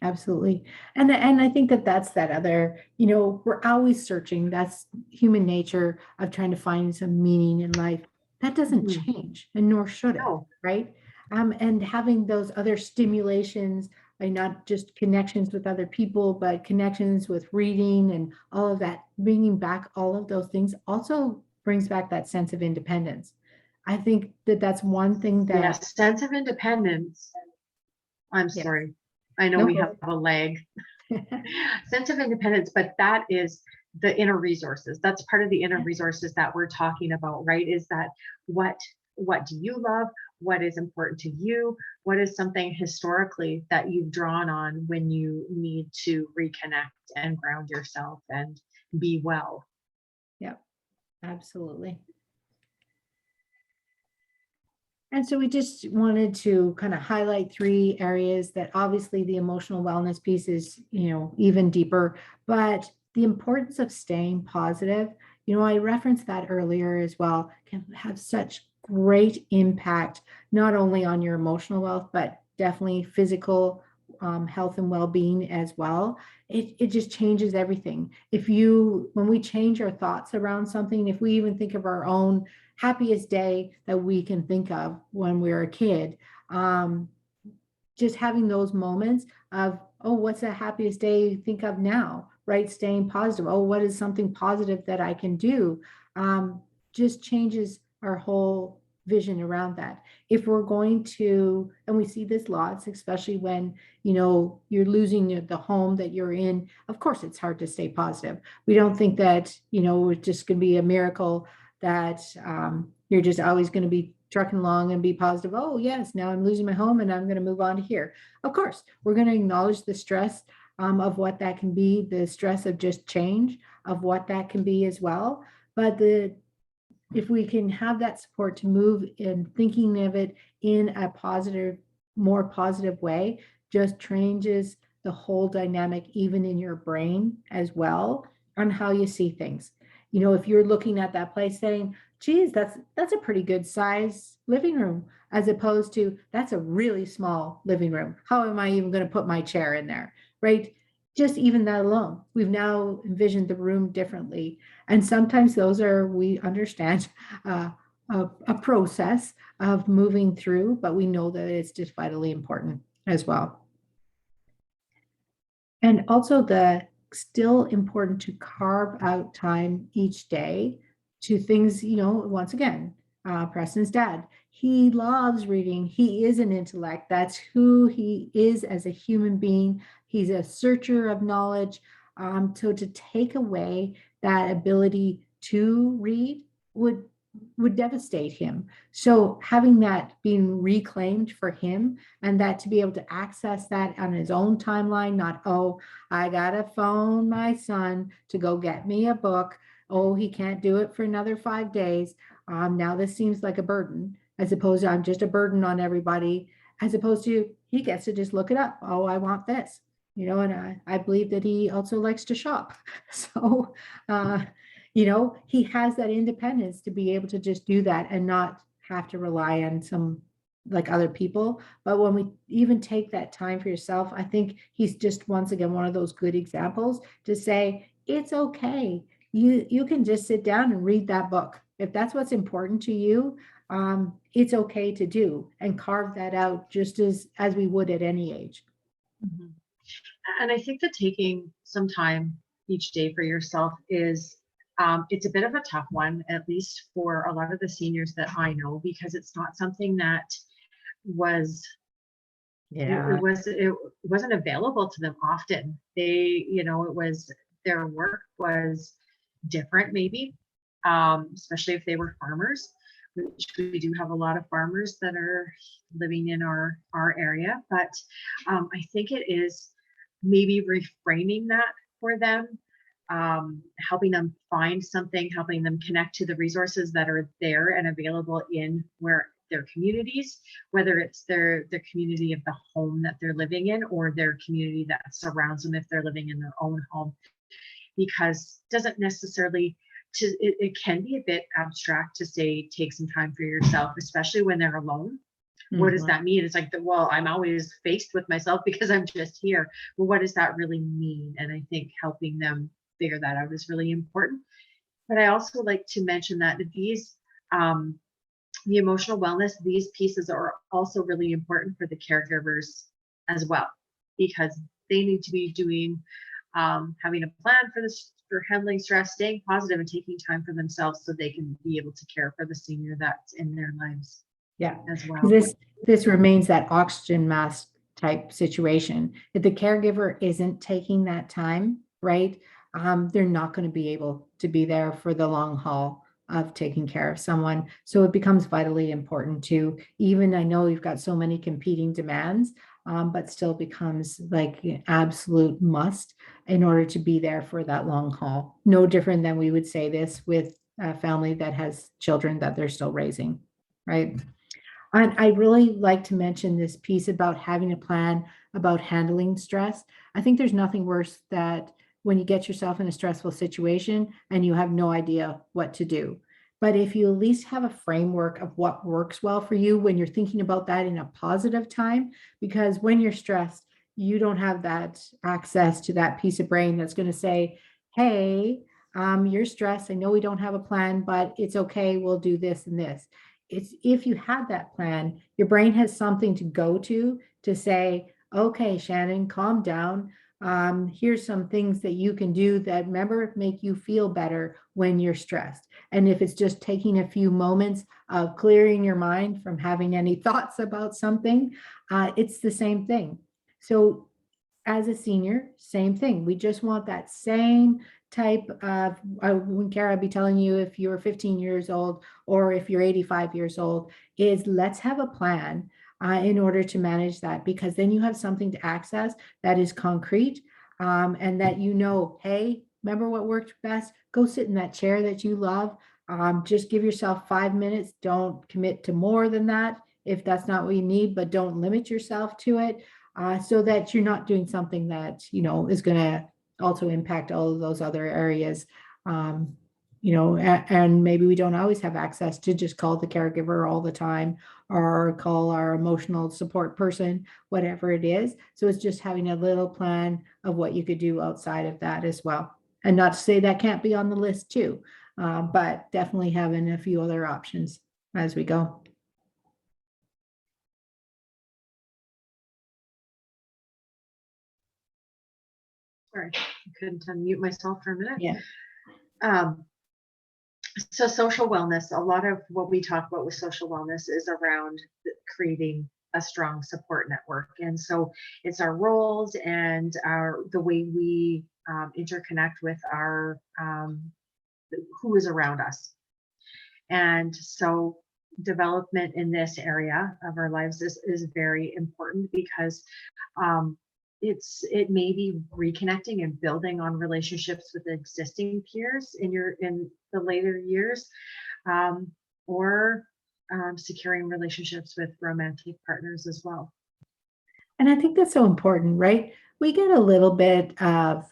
Absolutely. And I think that that's that other, we're always searching. That's human nature of trying to find some meaning in life. That doesn't Mhm. change, and nor should it, No, right? And having those other stimulations, like not just connections with other people, but connections with reading and all of that, bringing back all of those things also brings back that sense of independence. I think that that's one thing that, yes, sense of independence. I'm yeah, sorry. I know no, we go have a lag. Sense of independence, but that is the inner resources. That's part of the inner ahead. resources that we're talking about, right? Is that what what do you love? What is important to you? What is something historically that you've drawn on when you need to reconnect and ground yourself and be well? Yep, absolutely. And so we just wanted to kind of highlight three areas that obviously the emotional wellness piece is, even deeper, but the importance of staying positive, I referenced that earlier as well, can have such great impact, not only on your emotional wealth, but definitely physical health and well-being as well. It just changes everything. When we change our thoughts around something, if we even think of our own happiest day that we can think of when we were a kid. Um, just having those moments of, oh, what's the happiest day you think of now, right? Staying positive. Oh, what is something positive that I can do? Um, just changes our whole vision around that. If we're going to, and we see this lots, especially when, you're losing the home that you're in, of course, it's hard to stay positive. We don't think that, it's just going to be a miracle that you're just always going to be trucking along and be positive. Oh, yes, now I'm losing my home and I'm going to move on to here. Of course, we're going to acknowledge the stress of what that can be, the stress of just change of what that can be as well. But if we can have that support to move in thinking of it in a positive, more positive way, just changes the whole dynamic, even in your brain as well, on how you see things. If you're looking at that place saying, geez, that's a pretty good size living room, as opposed to that's a really small living room. How am I even going to put my chair in there? Right? Just even that alone, we've now envisioned the room differently. And sometimes we understand, uh, a process of moving through, but we know that it's just vitally important as well. And also the still important to carve out time each day to things, once again, Preston's dad, he loves reading. He is an intellect. That's who he is as a human being. He's a searcher of knowledge. So to take away that ability to read would devastate him. So having that being reclaimed for him, and that to be able to access that on his own timeline, not, oh, I gotta phone my son to go get me a book. Oh, he can't do it for another 5 days. Now this seems like a burden, as opposed to I'm just a burden on everybody, as opposed to he gets to just look it up. Oh, I want this, and I believe that he also likes to shop. So, uh, he has that independence to be able to just do that and not have to rely on some like other people. But when we even take that time for yourself, I think he's just once again one of those good examples to say it's okay. You can just sit down and read that book. If that's what's important to you, it's okay to do and carve that out just as we would at any age. Mhm. And I think that taking some time each day for yourself is it's a bit of a tough one, at least for a lot of the seniors that I know, because it's not something that was Yeah. it wasn't available to them often. It was their work was different, maybe, especially if they were farmers, which we do have a lot of farmers that are living in our area. But I think it is maybe reframing that for them, helping them find something, helping them connect to the resources that are there and available in where their communities, whether it's their community of the home that they're living in or their community that surrounds them if they're living in their own home, because it doesn't necessarily it can be a bit abstract to say take some time for yourself, especially when they're alone. What does that mean? It's like, well, I'm always faced with myself because I'm just here. Well, what does that really mean? And I think helping them figure that out is really important. But I also like to mention that these, the emotional wellness, these pieces are also really important for the caregivers as well, because they need to be doing, having a plan for this, for handling stress, staying positive, and taking time for themselves so they can be able to care for the senior that's in their lives. Yeah, as well. This remains that oxygen mask type situation. If the caregiver isn't taking that time, right, they're not going to be able to be there for the long haul of taking care of someone. So it becomes vitally important to, even I know you've got so many competing demands, but still becomes like an absolute must in order to be there for that long haul. No different than we would say this with a family that has children that they're still raising, right? And I really like to mention this piece about having a plan about handling stress. I think there's nothing worse that when you get yourself in a stressful situation and you have no idea what to do. But if you at least have a framework of what works well for you when you're thinking about that in a positive time, because when you're stressed, you don't have that access to that piece of brain that's going to say, hey, you're stressed. I know we don't have a plan, but it's okay. We'll do this and this. It's if you had that plan, your brain has something to go to say, okay, Shannon, calm down. Here's some things that you can do that, remember, make you feel better when you're stressed. And if it's just taking a few moments of clearing your mind from having any thoughts about something, it's the same thing. So as a senior, same thing. We just want that same type of, I wouldn't care, I'd be telling you if you're 15 years old or if you're 85 years old, is let's have a plan in order to manage that, because then you have something to access that is concrete, and that you know, hey, remember what worked best? Go sit in that chair that you love. Just give yourself 5 minutes. Don't commit to more than that if that's not what you need, but don't limit yourself to it, so that you're not doing something that, you know, is going to also impact all of those other areas. You know, and maybe we don't always have access to just call the caregiver all the time or call our emotional support person, whatever it is. So it's just having a little plan of what you could do outside of that as well. And not to say that can't be on the list too, but definitely having a few other options as we go. Sorry, I couldn't unmute myself for a minute. Yeah. So social wellness, a lot of what we talk about with social wellness is around creating a strong support network. And so it's our roles and the way we interconnect with our who is around us. And so development in this area of our lives is very important, because it may be reconnecting and building on relationships with existing peers in the later years, or securing relationships with romantic partners as well. And I think that's so important, right? We get a little bit of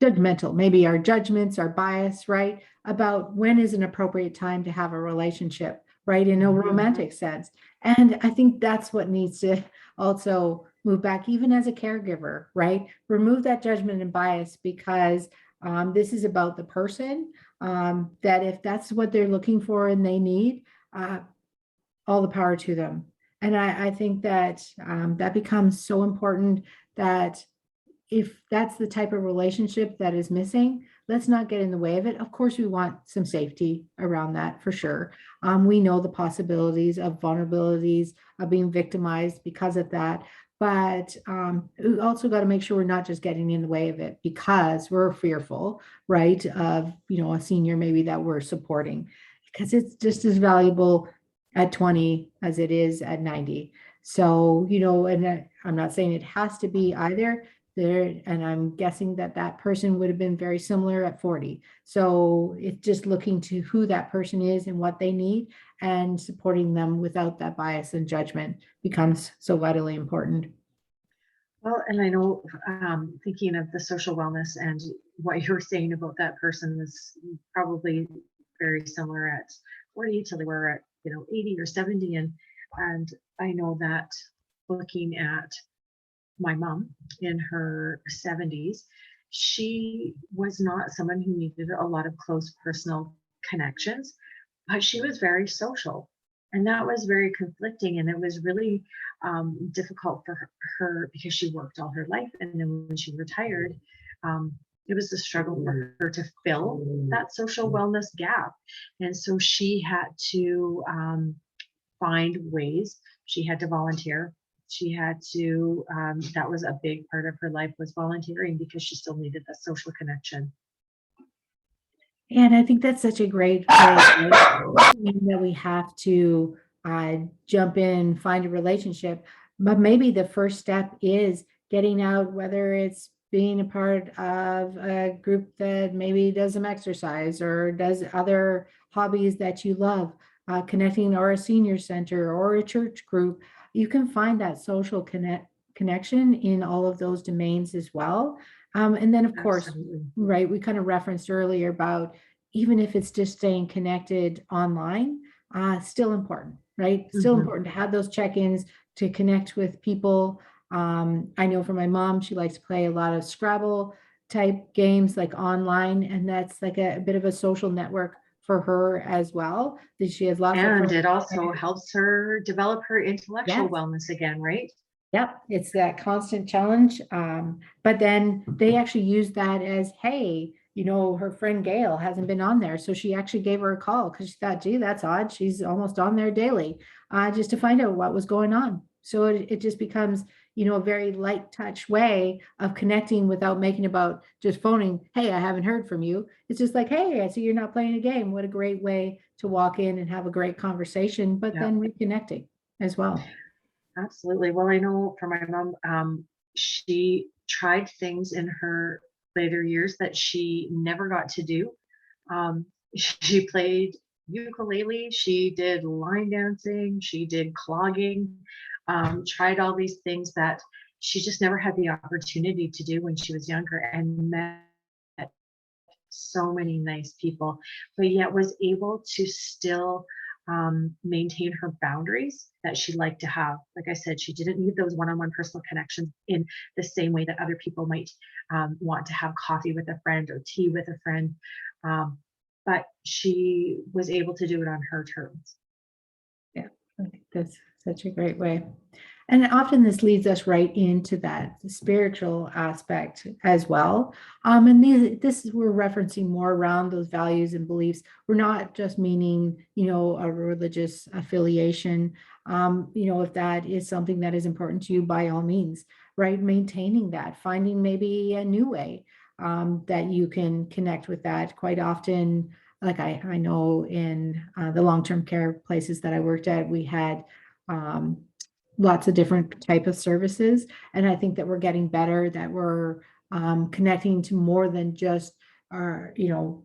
judgmental, maybe our judgments, our bias, right? About when is an appropriate time to have a relationship, right? In a romantic sense. And I think that's what needs to also move back, even as a caregiver, right? Remove that judgment and bias, because this is about the person, that if that's what they're looking for and they need, all the power to them. And I think that that becomes so important, that if that's the type of relationship that is missing, let's not get in the way of it. Of course, we want some safety around that for sure. We know the possibilities of vulnerabilities, of being victimized because of that. But we also got to make sure we're not just getting in the way of it because we're fearful, right? Of, you know, a senior maybe that we're supporting, because it's just as valuable at 20 as it is at 90. So, you know, and I'm not saying it has to be either there, and I'm guessing that that person would have been very similar at 40. So it's just looking to who that person is and what they need, and supporting them without that bias and judgment becomes so vitally important. Well, and I know, thinking of the social wellness and what you were saying about that person is probably very similar at 40 till they were at, 80 or 70. And And I know that looking at my mom in her 70s, she was not someone who needed a lot of close personal connections, but she was very social. And that was very conflicting. And it was really difficult for her because she worked all her life. And then when she retired, um, it was a struggle for her to fill that social wellness gap. And so she had to find ways. She had to volunteer. She had to, that was a big part of her life, was volunteering, because she still needed that social connection. And I think that's such a great way, right? That we have to jump in, find a relationship. But maybe the first step is getting out, whether it's being a part of a group that maybe does some exercise or does other hobbies that you love, connecting, or a senior center or a church group. You can find that social connection in all of those domains as well. And then, of course, Absolutely. right, we kind of referenced earlier about even if it's just staying connected online, still important, right? Still important to have those check-ins, to connect with people. I know for my mom, she likes to play a lot of Scrabble type games like online, and that's like a bit of a social network for her as well. That she has lots of And friends. it also helps her develop her intellectual Yes. wellness again, right? Yep, it's that constant challenge. But then they actually use that as, hey, her friend Gail hasn't been on there. So she actually gave her a call because she thought, gee, that's odd. She's almost on there daily, just to find out what was going on. So it just becomes, a very light touch way of connecting without making about just phoning, hey, I haven't heard from you. It's just like, hey, I see you're not playing a game. What a great way to walk in and have a great conversation, but Yeah, then reconnecting as well. absolutely. Well, I know for my mom, she tried things in her later years that she never got to do. She played ukulele, she did line dancing, she did clogging, tried all these things that she just never had the opportunity to do when she was younger, and met so many nice people, but yet was able to still maintain her boundaries that she liked to have. Like I said, she didn't need those one-on-one personal connections in the same way that other people might want to have coffee with a friend or tea with a friend. Um, but she was able to do it on her terms. Yeah, I think that's such a great way. And often this leads us right into that spiritual aspect as well. And this is, we're referencing more around those values and beliefs. We're not just meaning, a religious affiliation. If that is something that is important to you, by all means, right? Maintaining that, finding maybe a new way that you can connect with that. Quite often, like I know in the long-term care places that I worked at, we had lots of different type of services. And I think that we're getting better, that we're connecting to more than just our,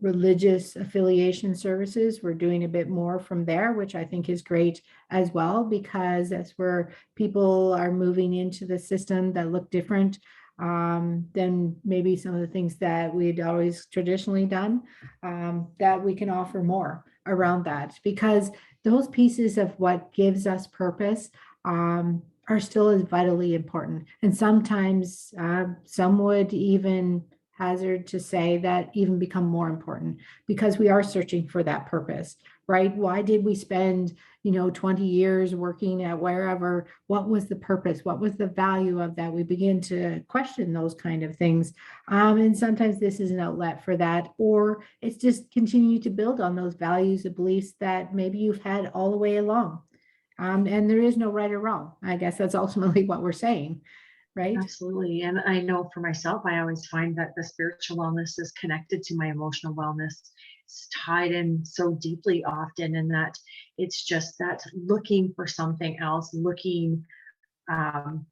religious affiliation services. We're doing a bit more from there, which I think is great as well, because that's where people are moving into the system that look different than maybe some of the things that we'd always traditionally done, that we can offer more around that, because those pieces of what gives us purpose are still as vitally important. And sometimes some would even hazard to say that even become more important, because we are searching for that purpose, right? Why did we spend 20 years working at wherever? What was the purpose? What was the value of that? We begin to question those kind of things. And sometimes this is an outlet for that, or it's just continue to build on those values and beliefs that maybe you've had all the way along. And there is no right or wrong. I guess that's ultimately what we're saying, right? Absolutely. And I know for myself, I always find that the spiritual wellness is connected to my emotional wellness. It's tied in so deeply often, and that it's just that looking for something else, looking um,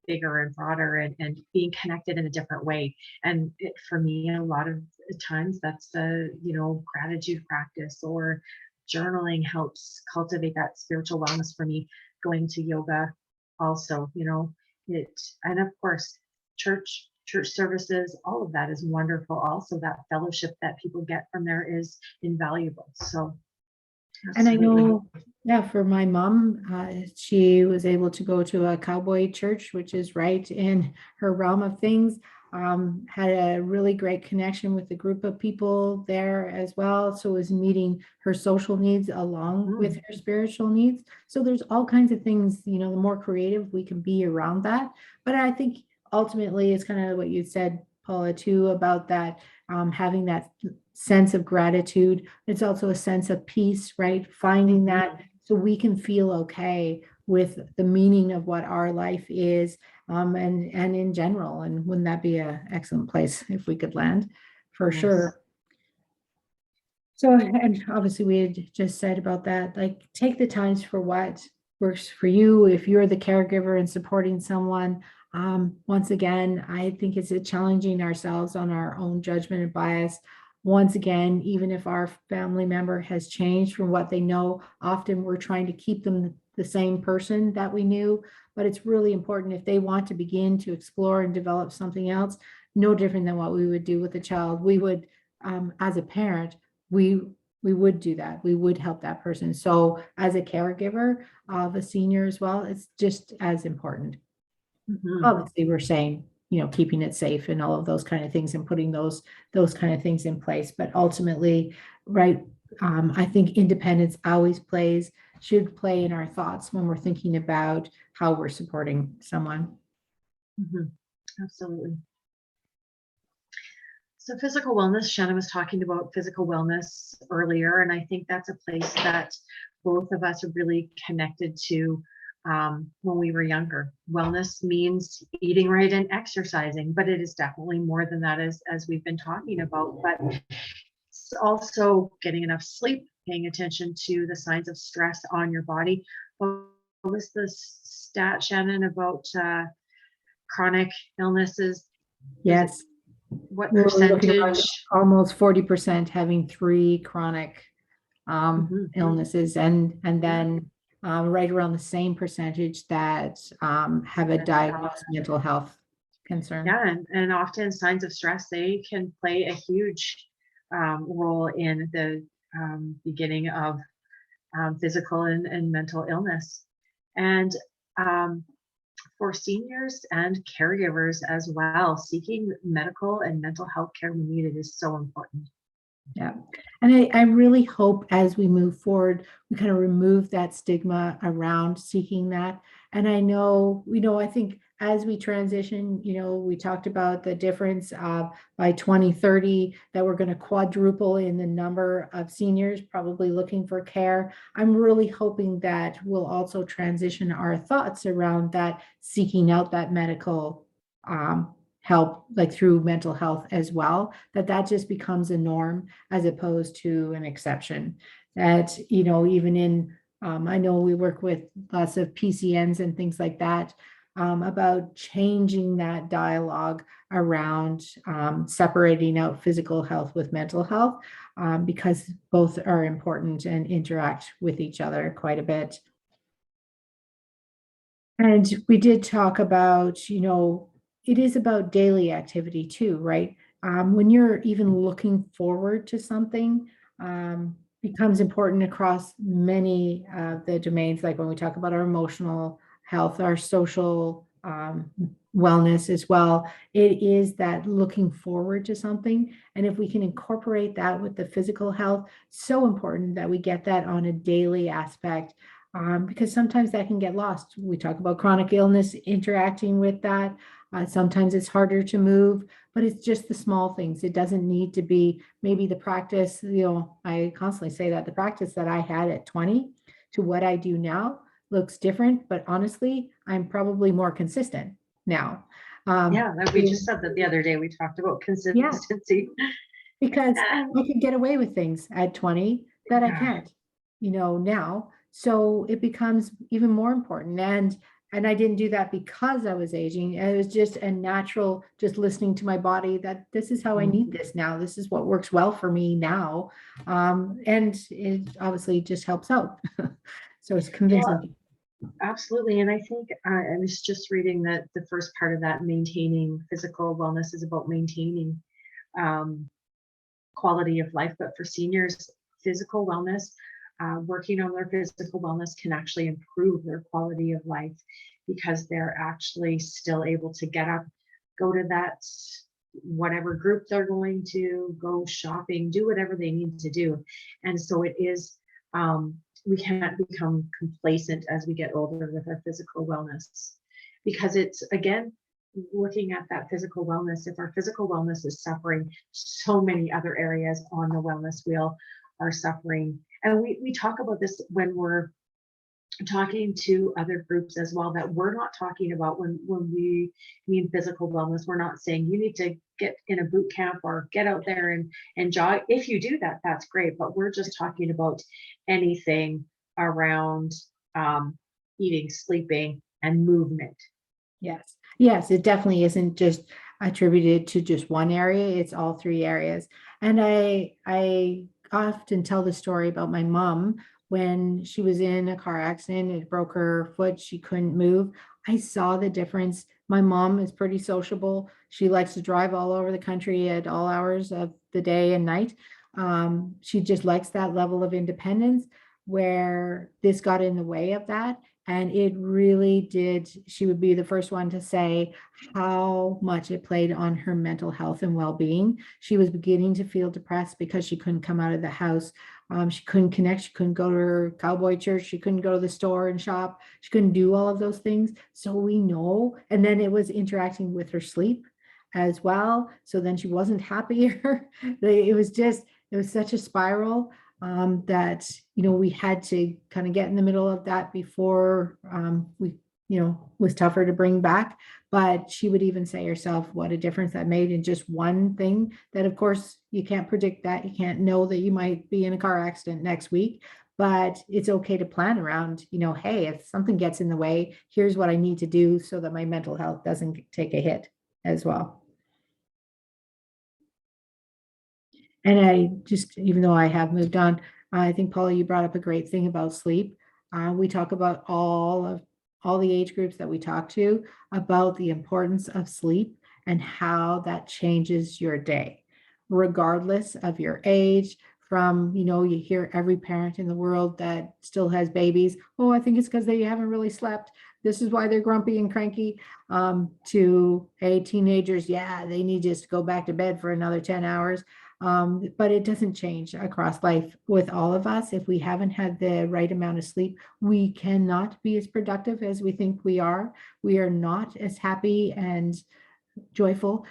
bigger and broader, and being connected in a different way. And for me, a lot of times that's the, gratitude practice, or journaling helps cultivate that spiritual wellness for me. Going to yoga also, it, and of course, church services, all of that is wonderful. Also, that fellowship that people get from there is invaluable. So And I absolutely. know, Yeah, for my mom, she was able to go to a cowboy church, which is right in her realm of things. Had a really great connection with the group of people there as well. So was meeting her social needs along with her spiritual needs. So there's all kinds of things, the more creative we can be around that. But I think ultimately it's kind of what you said, Paula, too, about that having that sense of gratitude. It's also a sense of peace, right? Finding that so we can feel okay with the meaning of what our life is, and in general. And wouldn't that be an excellent place if we could land? For Yes. sure. So, and obviously we had just said about that, like take the times for what works for you. If you're the caregiver and supporting someone, once again, I think it's challenging ourselves on our own judgment and bias. Once again, even if our family member has changed from what they know, often we're trying to keep them the same person that we knew. But it's really important if they want to begin to explore and develop something else, no different than what we would do with a child. We would, as a parent, we we would do that. We would help that person. So as a caregiver of a senior as well, it's just as important. Obviously, we're saying, keeping it safe and all of those kind of things and putting those kind of things in place. But ultimately, right, I think independence always should play in our thoughts when we're thinking about how we're supporting someone. Absolutely. So physical wellness, Shannon was talking about physical wellness earlier, and I think that's a place that both of us are really connected to when we were younger. Wellness means eating right and exercising, but it is definitely more than that, as we've been talking about. But it's also getting enough sleep, paying attention to the signs of stress on your body. What was the stat, Shannon, about chronic illnesses? Yes. What We're looking at percentage? almost 40% having 3 chronic illnesses, and then right around the same percentage that have a diagnosed mental health concern. Yeah, and often signs of stress, they can play a huge role in the beginning of physical and mental illness. And for seniors and caregivers as well, seeking medical and mental health care when needed is so important. Yeah. And I really hope as we move forward, we kind of remove that stigma around seeking that. And I know, I think as we transition, we talked about the difference of by 2030 that we're going to quadruple in the number of seniors probably looking for care. I'm really hoping that we'll also transition our thoughts around that, seeking out that medical help, like through mental health as well, that just becomes a norm as opposed to an exception. That, even in, I know we work with lots of PCNs and things like that, about changing that dialogue around separating out physical health with mental health, because both are important and interact with each other quite a bit. And we did talk about, it is about daily activity too, right? When you're even looking forward to something, becomes important across many of the domains, like when we talk about our emotional health, our social wellness as well. It is that looking forward to something. And if we can incorporate that with the physical health, so important that we get that on a daily aspect, because sometimes that can get lost. We talk about chronic illness interacting with that. Sometimes it's harder to move, but it's just the small things. It doesn't need to be maybe the practice, I constantly say that the practice that I had at 20 to what I do now looks different, but honestly, I'm probably more consistent now. Yeah, we just said that the other day. We talked about Yeah, consistency. because I could get away with things at 20 that I Yeah. can't, now. So it becomes even more important. And I didn't do that because I was aging. It was just a natural, just listening to my body that this is how I need this now. This is what works well for me now. And it obviously just helps out. So it's convincing. Absolutely. And I think I was just reading that the first part of that, maintaining physical wellness, is about maintaining um, quality of life. But for seniors, physical wellness working on their physical wellness can actually improve their quality of life because they're actually still able to get up, go to that whatever group they're going to, go shopping, do whatever they need to do. And so it is, we can't become complacent as we get older with our physical wellness, because it's, again, looking at that physical wellness. If our physical wellness is suffering, so many other areas on the wellness wheel are suffering. And we talk about this when we're talking to other groups as well, that we're not talking about when we mean physical wellness. We're not saying you need to get in a boot camp or get out there and jog. If you do that, that's great. But we're just talking about anything around eating, sleeping, and movement. Yes. Yes, it definitely isn't just attributed to just one area. It's all three areas. And I often tell the story about my mom when she was in a car accident. It broke her foot. She couldn't move. I saw the difference. My mom is pretty sociable. She likes to drive all over the country at all hours of the day and night. She just likes that level of independence, where this got in the way of that. And it really did. She would be the first one to say how much it played on her mental health and well-being. She was beginning to feel depressed because she couldn't come out of the house. She couldn't connect. She couldn't go to her cowboy church. She couldn't go to the store and shop. She couldn't do all of those things. So we know. And then it was interacting with her sleep as well. So then she wasn't happier. It was such a spiral that, we had to kind of get in the middle of that before we, was tougher to bring back. But she would even say herself what a difference that made in just one thing that, of course, you can't predict that. You can't know that you might be in a car accident next week, but it's okay to plan around, hey, if something gets in the way, here's what I need to do so that my mental health doesn't take a hit as well. And I just, even though I have moved on, I think, Paula, you brought up a great thing about sleep. We talk about all the age groups that we talk to about the importance of sleep and how that changes your day, regardless of your age. From, you hear every parent in the world that still has babies. Oh, I think it's because they haven't really slept. This is why they're grumpy and cranky. To teenagers, yeah, they need just to go back to bed for another 10 hours. But it doesn't change across life with all of us. If we haven't had the right amount of sleep, we cannot be as productive as we think we are. We are not as happy and joyful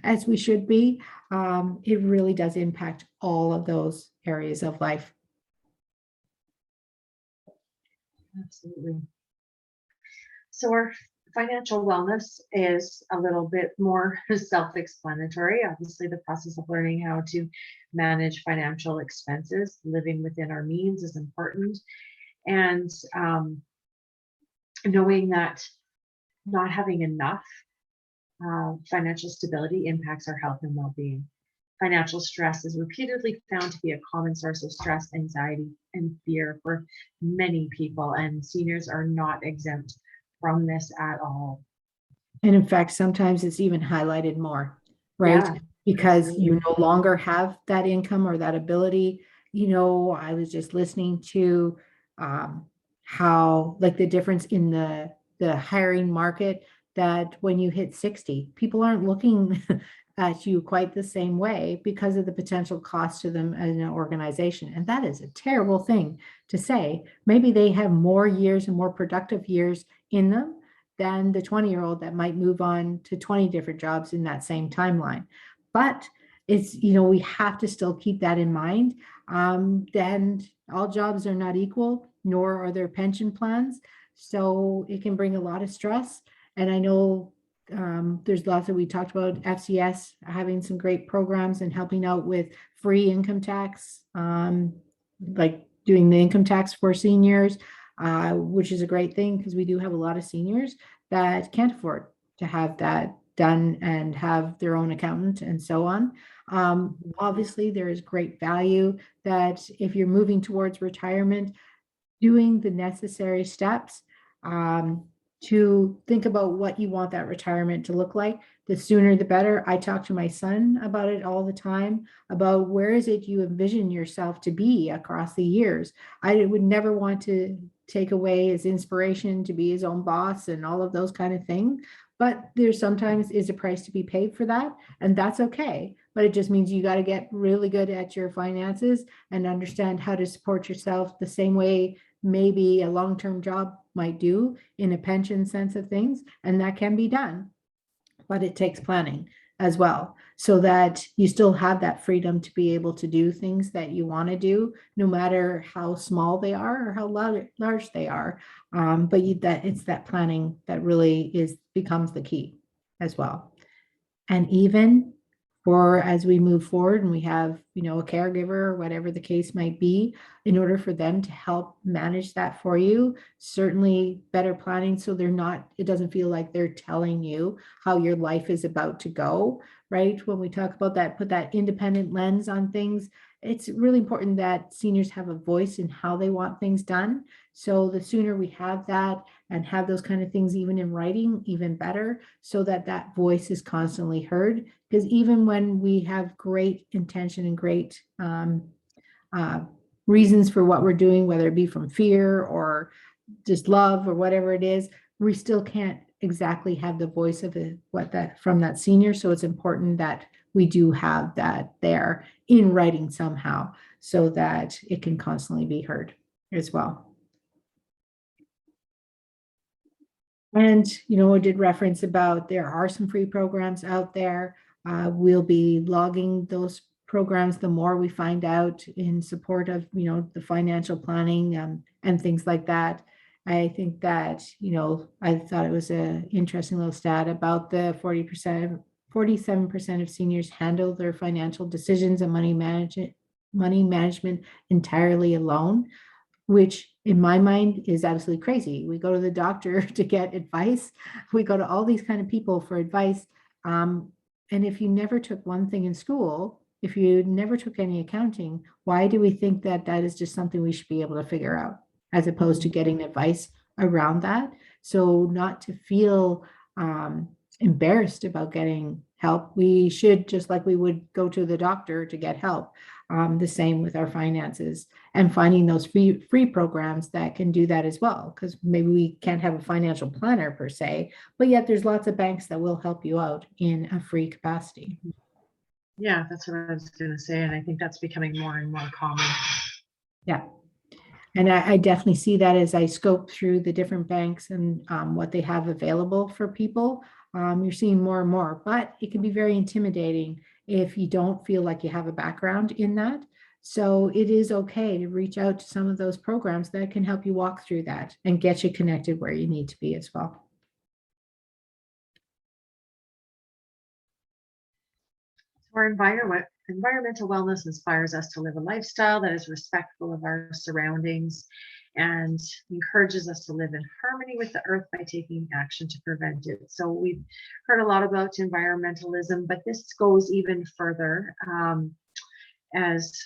as we should be. It really does impact all of those areas of life. Absolutely. So our financial wellness is a little bit more self-explanatory. Obviously, the process of learning how to manage financial expenses, living within our means, is important. And knowing that not having enough financial stability impacts our health and well-being. Financial stress is repeatedly found to be a common source of stress, anxiety, and fear for many people, and seniors are not exempt from this at all. And in fact, sometimes it's even highlighted more, right? Yeah, Because absolutely. you no longer have that income or that ability. I was just listening to how, like, the difference in the hiring market, that when you hit 60, people aren't looking at you quite the same way because of the potential cost to them as an organization. And that is a terrible thing to say. Maybe they have more years and more productive years in them than the 20-year-old that might move on to 20 different jobs in that same timeline. But it's, we have to still keep that in mind. Then all jobs are not equal, nor are their pension plans. So it can bring a lot of stress. And I know there's lots that we talked about FCS having some great programs and helping out with free income tax, like doing the income tax for seniors, which is a great thing because we do have a lot of seniors that can't afford to have that done and have their own accountant and so on. Obviously, there is great value that if you're moving towards retirement, doing the necessary steps to think about what you want that retirement to look like. The sooner the better. I talk to my son about it all the time, about where is it you envision yourself to be across the years. I would never want to take away his inspiration to be his own boss and all of those kind of things. But there sometimes is a price to be paid for that, and that's okay. But it just means you got to get really good at your finances and understand how to support yourself the same way maybe a long-term job might do in a pension sense of things. And that can be done, but it takes planning as well, so that you still have that freedom to be able to do things that you want to do, no matter how small they are or how large they are. But that it's that planning that really becomes the key as well. And even for as we move forward and we have, a caregiver or whatever the case might be, in order for them to help manage that for you, certainly better planning so it doesn't feel like they're telling you how your life is about to go, right? When we talk about that, put that independent lens on things, it's really important that seniors have a voice in how they want things done. So the sooner we have that and have those kind of things even in writing, even better, so that that voice is constantly heard. Because even when we have great intention and great uh, reasons for what we're doing, whether it be from fear or just love or whatever it is, we still can't exactly have the voice of it, from that senior. So it's important that we do have that there in writing somehow, so that it can constantly be heard as well. And, I did reference about there are some free programs out there. We'll be logging those programs the more we find out in support of, the financial planning and things like that. I think that, I thought it was an interesting little stat about the 47% of seniors handle their financial decisions and money management entirely alone, which in my mind is absolutely crazy. We go to the doctor to get advice. We go to all these kind of people for advice. And if you never took one thing in school, if you never took any accounting, why do we think that that is just something we should be able to figure out, as opposed to getting advice around that? So not to feel embarrassed about getting help. We should, just like we would go to the doctor to get help, the same with our finances, and finding those free programs that can do that as well. Because maybe we can't have a financial planner per se, but yet there's lots of banks that will help you out in a free capacity. Yeah, that's what I was going to say. And I think that's becoming more and more common. Yeah. And I definitely see that as I scope through the different banks and what they have available for people. You're seeing more and more, but it can be very intimidating if you don't feel like you have a background in that. So it is okay to reach out to some of those programs that can help you walk through that and get you connected where you need to be as well. Our environmental wellness inspires us to live a lifestyle that is respectful of our surroundings and encourages us to live in harmony with the earth by taking action to prevent it. So we've heard a lot about environmentalism, but this goes even further, as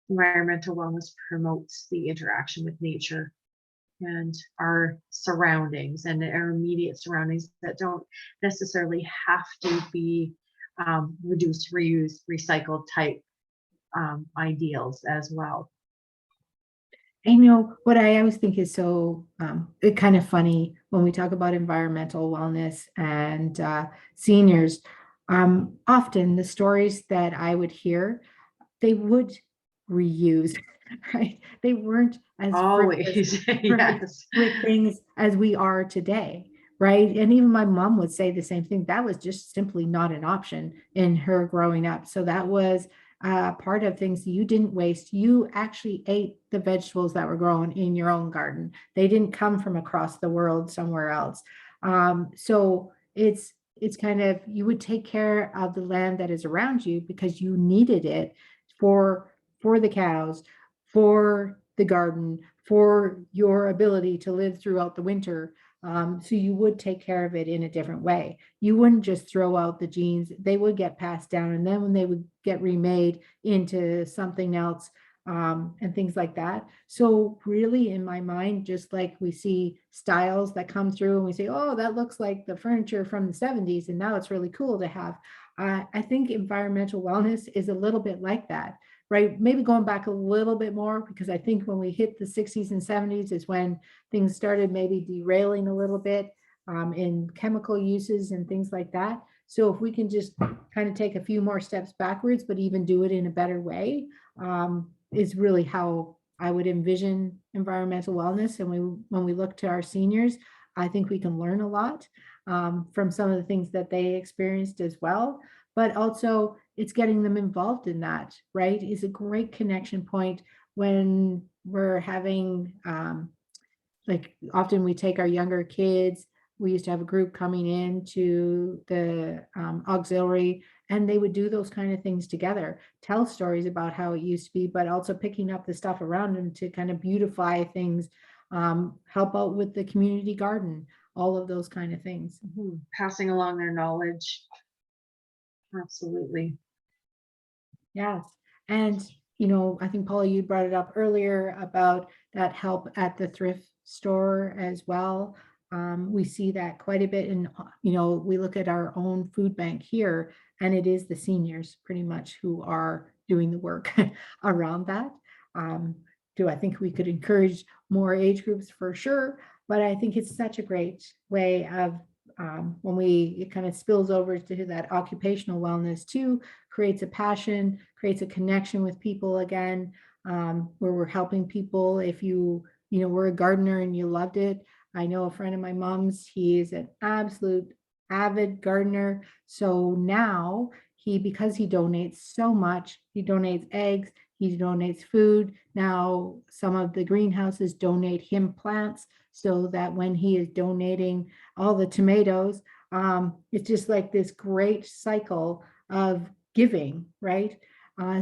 environmental wellness promotes the interaction with nature and our surroundings and our immediate surroundings that don't necessarily have to be reduced, reused, recycled type ideals as well. And what I always think is so kind of funny when we talk about environmental wellness and seniors. Often the stories that I would hear, they would reuse, right? They weren't as Always, yes, with things as we are today, right? And even my mom would say the same thing. That was just simply not an option in her growing up. So that was part of things you didn't waste. You actually ate the vegetables that were grown in your own garden. They didn't come from across the world somewhere else. So it's kind of, you would take care of the land that is around you because you needed it for the cows, for the garden, for your ability to live throughout the winter. So you would take care of it in a different way. You wouldn't just throw out the genes. They would get passed down. And then when they would get remade into something else, and things like that. So really in my mind, just like we see styles that come through and we say, oh, that looks like the furniture from the 70s, and now it's really cool to have. I think environmental wellness is a little bit like that, right? Maybe going back a little bit more, because I think when we hit the 60s and 70s is when things started maybe derailing a little bit in chemical uses and things like that. So if we can just kind of take a few more steps backwards, but even do it in a better way, is really how I would envision environmental wellness. And when we look to our seniors, I think we can learn a lot from some of the things that they experienced as well. But also, it's getting them involved in that, right? Is a great connection point when we're having like often we take our younger kids. We used to have a group coming in to the auxiliary, and they would do those kind of things together, tell stories about how it used to be, but also picking up the stuff around them to kind of beautify things, help out with the community garden, all of those kind of things. Passing along their knowledge. Absolutely. Yes. And, I think Paula, you brought it up earlier about that help at the thrift store as well. We see that quite a bit. And, we look at our own food bank here, and it is the seniors pretty much who are doing the work around that. Do I think we could encourage more age groups? For sure. But I think it's such a great way of when it kind of spills over to that occupational wellness too, creates a passion, creates a connection with people again, where we're helping people. If were a gardener and you loved it. I know a friend of my mom's, he is an absolute avid gardener. So now because he donates so much, he donates eggs, he donates food. Now some of the greenhouses donate him plants so that when he is donating all the tomatoes, it's just like this great cycle of giving, right?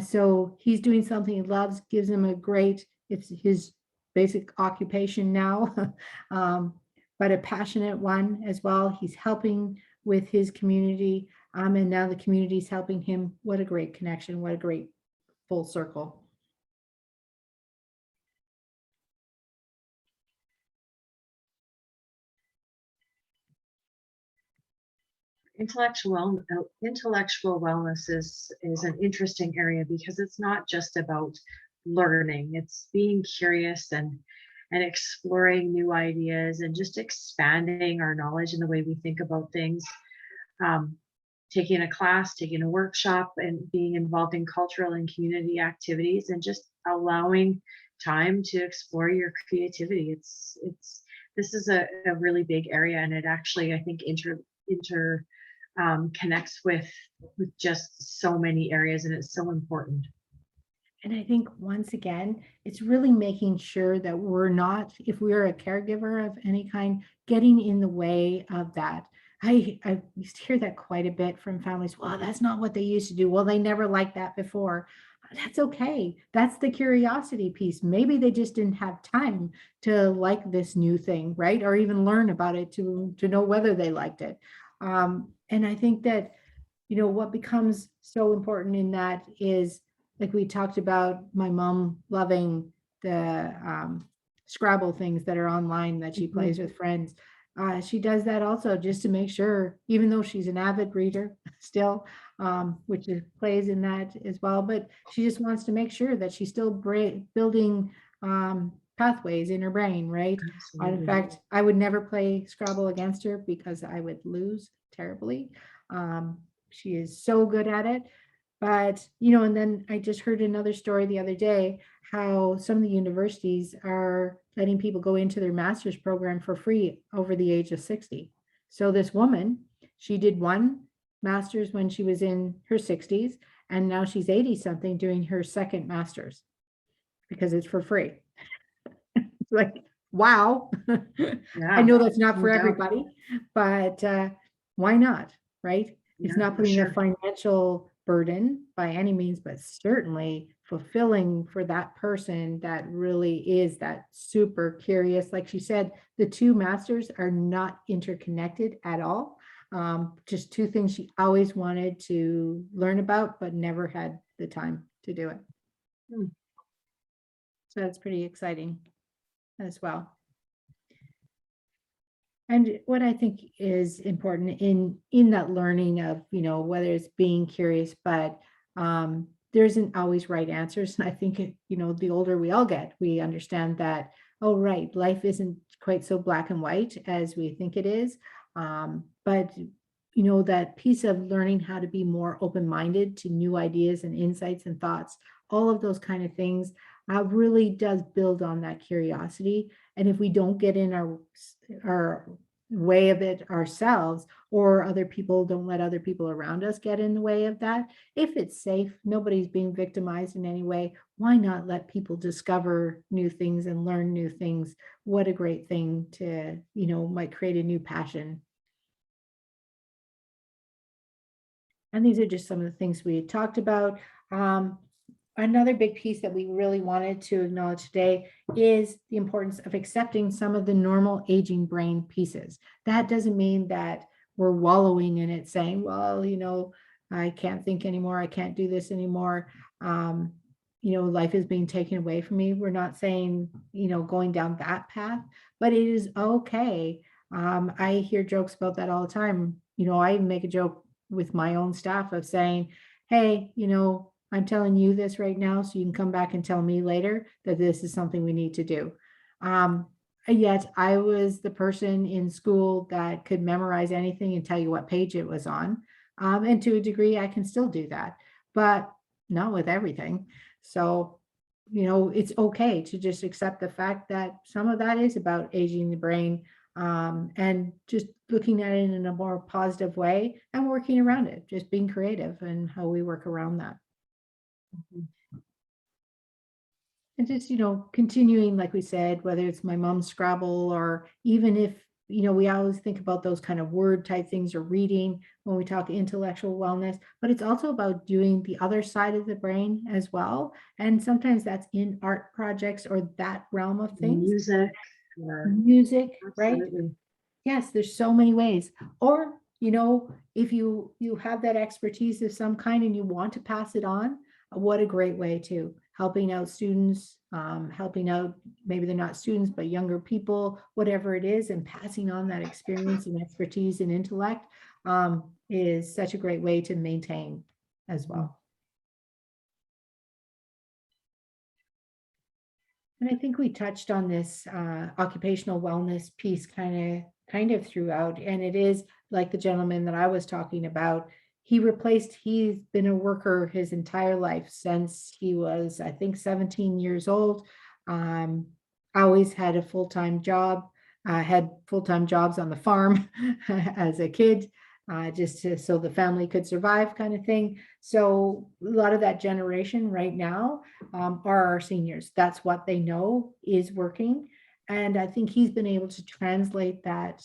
So he's doing something he loves, gives him it's his basic occupation now, but a passionate one as well. He's helping with his community, and now the community's helping him. What a great connection, what a great full circle. Intellectual wellness is an interesting area because it's not just about learning. It's being curious and exploring new ideas and just expanding our knowledge and the way we think about things. Taking a class, taking a workshop, and being involved in cultural and community activities, and just allowing time to explore your creativity. This is a really big area, and it actually, I think, connects with just so many areas, and it's so important. And I think once again, it's really making sure that we're not, if we're a caregiver of any kind, getting in the way of that. I used to hear that quite a bit from families. Well, that's not what they used to do. Well, they never liked that before. That's okay. That's the curiosity piece. Maybe they just didn't have time to like this new thing, right? Or even learn about it to know whether they liked it. And I think that, what becomes so important in that is, like we talked about, my mom loving the Scrabble things that are online that she plays with friends. She does that also just to make sure, even though she's an avid reader still, which plays in that as well, but she just wants to make sure that she's still building pathways in her brain, right? In fact, I would never play Scrabble against her because I would lose terribly. She is so good at it. But, and then I just heard another story the other day, how some of the universities are letting people go into their master's program for free over the age of 60. So this woman, she did one master's when she was in her 60s, and now she's 80 something doing her second master's because it's for free. It's like, wow. I know that's not for everybody, but why not, right? It's not putting a financial burden by any means, but certainly fulfilling for that person that really is that super curious. Like she said, the two masters are not interconnected at all. Just two things she always wanted to learn about, but never had the time to do it. So that's pretty exciting as well. And what I think is important in that learning of, whether it's being curious, but there isn't always right answers. And I think, the older we all get, we understand that, oh, right, life isn't quite so black and white as we think it is. But, that piece of learning how to be more open-minded to new ideas and insights and thoughts, all of those kind of things really does build on that curiosity. And if we don't get in our way of it ourselves, or other people don't let other people around us get in the way of that, if it's safe, nobody's being victimized in any way, why not let people discover new things and learn new things? What a great thing to, might create a new passion. And these are just some of the things we had talked about. Um, Another big piece that we really wanted to acknowledge today is the importance of accepting some of the normal aging brain pieces. That doesn't mean that we're wallowing in it saying, well, I can't think anymore. I can't do this anymore. Um, Life is being taken away from me. We're not saying, going down that path, but it is okay. I hear jokes about that all the time. I make a joke with my own staff of saying, hey, I'm telling you this right now, so you can come back and tell me later that this is something we need to do. Yet I was the person in school that could memorize anything and tell you what page it was on. And to a degree, I can still do that, but not with everything. So, it's okay to just accept the fact that some of that is about aging the brain, and just looking at it in a more positive way and working around it, just being creative and how we work around that. Mhm. And just, continuing, like we said, whether it's my mom's Scrabble, or even if, we always think about those kind of word type things, or reading when we talk intellectual wellness, but it's also about doing the other side of the brain as well. And sometimes that's in art projects or that realm of things. Music, or Music, right? absolutely. Yes, there's so many ways. Or, if you have that expertise of some kind and you want to pass it on, what a great way to helping out students, helping out, maybe they're not students, but younger people, whatever it is, and passing on that experience and expertise and intellect is such a great way to maintain as well. And I think we touched on this occupational wellness piece kind of throughout. And it is like the gentleman that I was talking about. He's been a worker his entire life since he was, I think, 17 years old. Um, Always had a full-time job, had full-time jobs on the farm as a kid, so the family could survive, kind of thing. So a lot of that generation right now are our seniors. That's what they know is working. And I think he's been able to translate that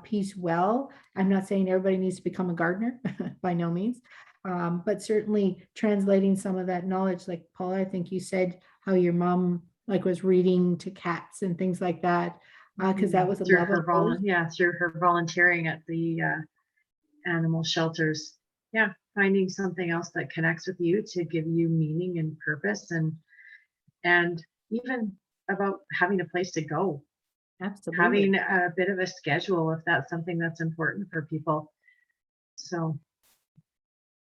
piece well. I'm not saying everybody needs to become a gardener by no means, but certainly translating some of that knowledge, like Paula, I think you said how your mom was reading to cats and things like that, because that was a through love of hers. through her volunteering at the animal shelters. Yeah, finding something else that connects with you to give you meaning and purpose, and even about having a place to go, Absolutely. having a bit of a schedule if that's something that's important for people. So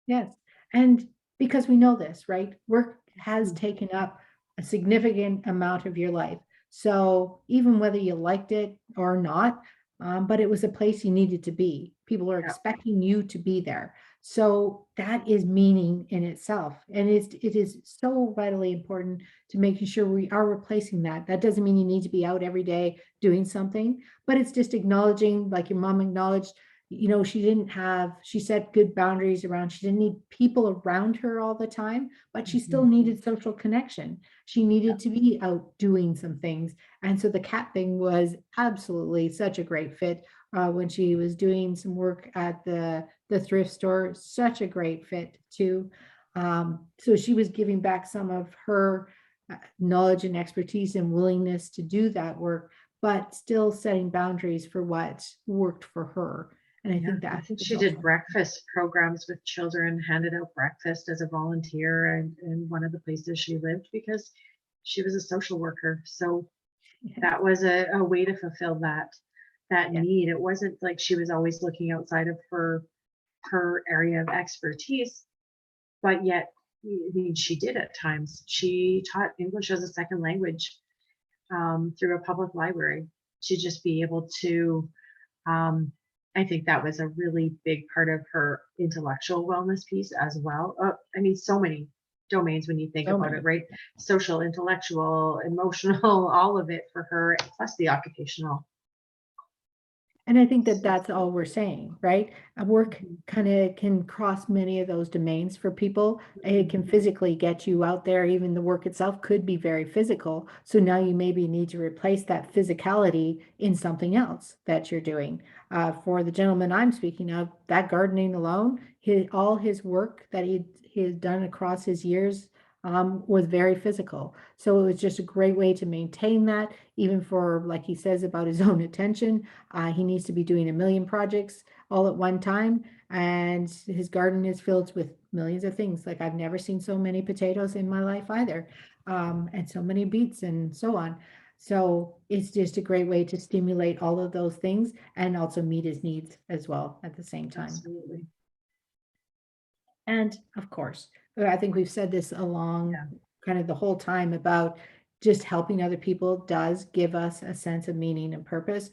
Yes. And because we know this, right? Work has taken up a significant amount of your life. So even whether you liked it or not, but it was a place you needed to be. People are yeah, expecting you to be there. So that is meaning in itself. And it is so vitally important to making sure we are replacing that. That doesn't mean you need to be out every day doing something, but it's just acknowledging, like your mom acknowledged, she set good boundaries around, she didn't need people around her all the time, but she still needed social connection. She needed to be out doing some things. And so the cat thing was absolutely such a great fit when she was doing some work at the thrift store, such a great fit too. So she was giving back some of her knowledge and expertise and willingness to do that work, but still setting boundaries for what worked for her. And I think I that think is she did also breakfast programs with children, handed out breakfast as a volunteer in one of the places she lived, because she was a social worker. So Yeah. that was a way to fulfill that Yeah. need. It wasn't like she was always looking outside of her area of expertise, but yet, I mean, she did at times. She taught English as a second language through a public library to just be able to. Um, I think that was a really big part of her intellectual wellness piece as well. I mean, so many domains when you think So about many. it, right? Social, intellectual, emotional, all of it for her, plus the occupational. And I think that So, that's all we're saying, right? Work mhm, kind of can cross many of those domains for people. It can mhm. physically get you out there. Even the work itself could be very physical. So now you maybe need to replace that physicality in something else that you're doing. For the gentleman I'm speaking of, that gardening alone, all his work that he had done across his years was very physical. So it was just a great way to maintain that, even for, like he says, about his own attention. He needs to be doing a million projects all at one time, and his garden is filled with millions of things. Like I've never seen so many potatoes in my life either, and so many beets and so on. So it's just a great way to stimulate all of those things and also meet his needs as well at the same time. Absolutely. And of course, I think we've said this along Yeah. kind of the whole time about just helping other people does give us a sense of meaning and purpose.